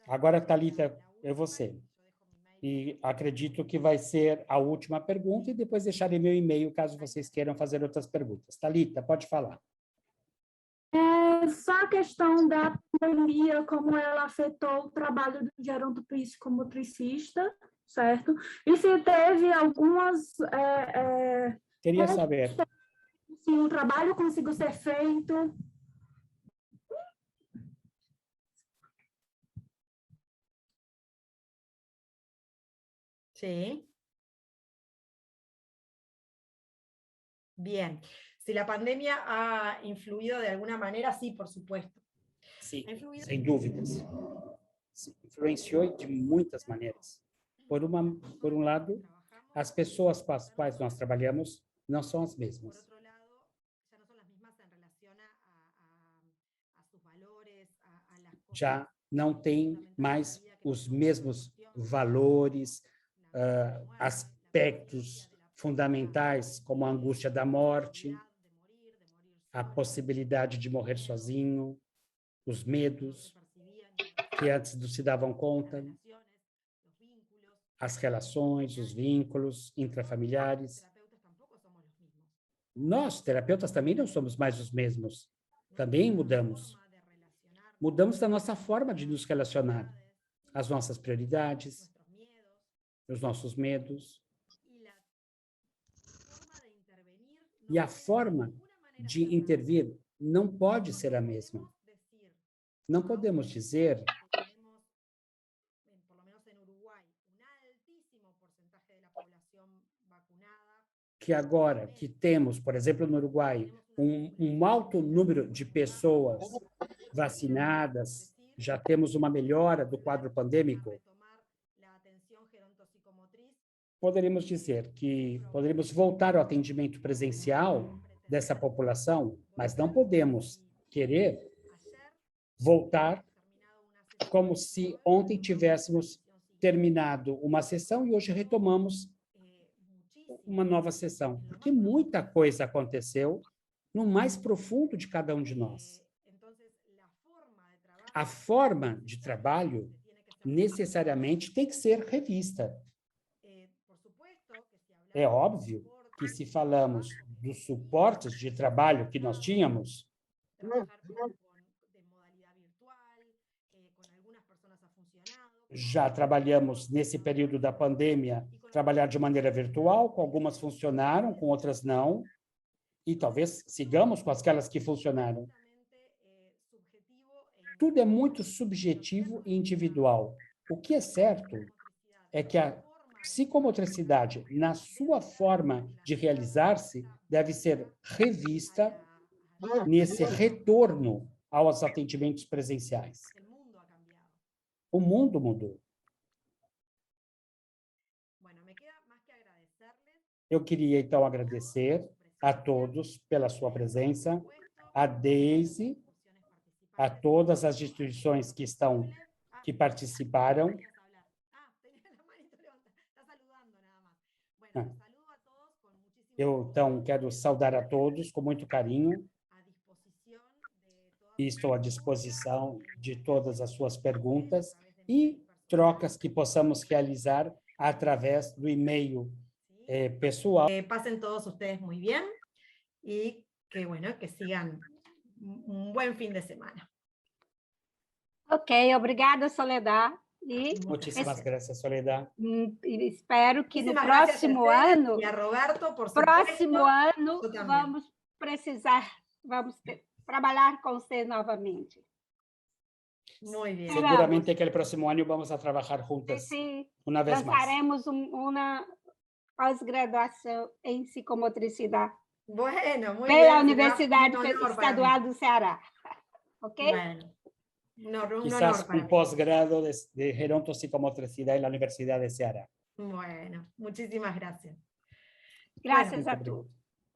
Agora, Thalita, é você. E acredito que vai ser a última pergunta e depois deixarei meu e-mail caso vocês queiram fazer outras perguntas. Thalita, pode falar. Só a questão da pandemia, como ela afetou o trabalho do geronto psicomotricista, certo? E se teve algumas... Queria saber. Se o trabalho conseguiu ser feito... Sí. Bien. Si la pandemia ha influido de alguna manera, sí, por supuesto. Sim, sem dúvidas. Influenciou de muitas maneiras. Por um lado, as pessoas com as quais nós trabalhamos não são as mesmas. Já não tem mais os mesmos valores, aspectos fundamentais, como a angústia da morte, a possibilidade de morrer sozinho, os medos que antes não se davam conta, as relações, os vínculos intrafamiliares. Nós, terapeutas, também não somos mais os mesmos. Também mudamos. Mudamos da nossa forma de nos relacionar, as nossas prioridades, os nossos medos. E a forma de intervir não pode ser a mesma. Não podemos dizer que agora que temos, por exemplo, no Uruguai, um alto número de pessoas vacinadas, já temos uma melhora do quadro pandêmico, poderíamos dizer que poderíamos voltar ao atendimento presencial dessa população, mas não podemos querer voltar como se ontem tivéssemos terminado uma sessão e hoje retomamos uma nova sessão, porque muita coisa aconteceu no mais profundo de cada um de nós. A forma de trabalho necessariamente tem que ser revista. É óbvio que se falamos dos suportes de trabalho que nós tínhamos, já trabalhamos nesse período da pandemia, trabalhar de maneira virtual, com algumas funcionaram, com outras não, e talvez sigamos com aquelas que funcionaram. Tudo é muito subjetivo e individual. O que é certo é que a psicomotricidade, na sua forma de realizar-se, deve ser revista nesse retorno aos atendimentos presenciais. O mundo mudou. Eu queria, então, agradecer a todos pela sua presença, a Deise, a todas as instituições que participaram. Eu, então, quero saudar a todos com muito carinho e estou à disposição de todas as suas perguntas e trocas que possamos realizar através do e-mail pessoal. Pasen todos ustedes muy bien y que, bueno, que sigan un buen fin de semana. Ok, obrigada, Soledad. E muitíssimas graças, Soledad. Espero que no próximo ano, vamos trabalhar com você novamente. Muy bien. Seguramente que el próximo año vamos a trabajar juntas una vez más. Lanzaremos una pós-graduação em psicomotricidade. Bueno, muy pela bien. Universidade Estadual do Ceará. Ok? Bueno. Quizás un posgrado de gerontopsicomotricidad en la Universidad de Ceará. Bueno, muchísimas gracias. Gracias a todos.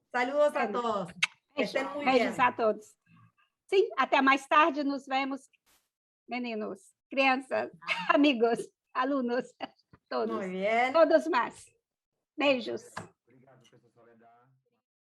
Saludos a todos. Que estén muy bien. Beijos a todos. Sim, até mais tarde nos vemos, meninos, crianças, amigos, alunos, todos. Muy bien. Todos mais. Beijos.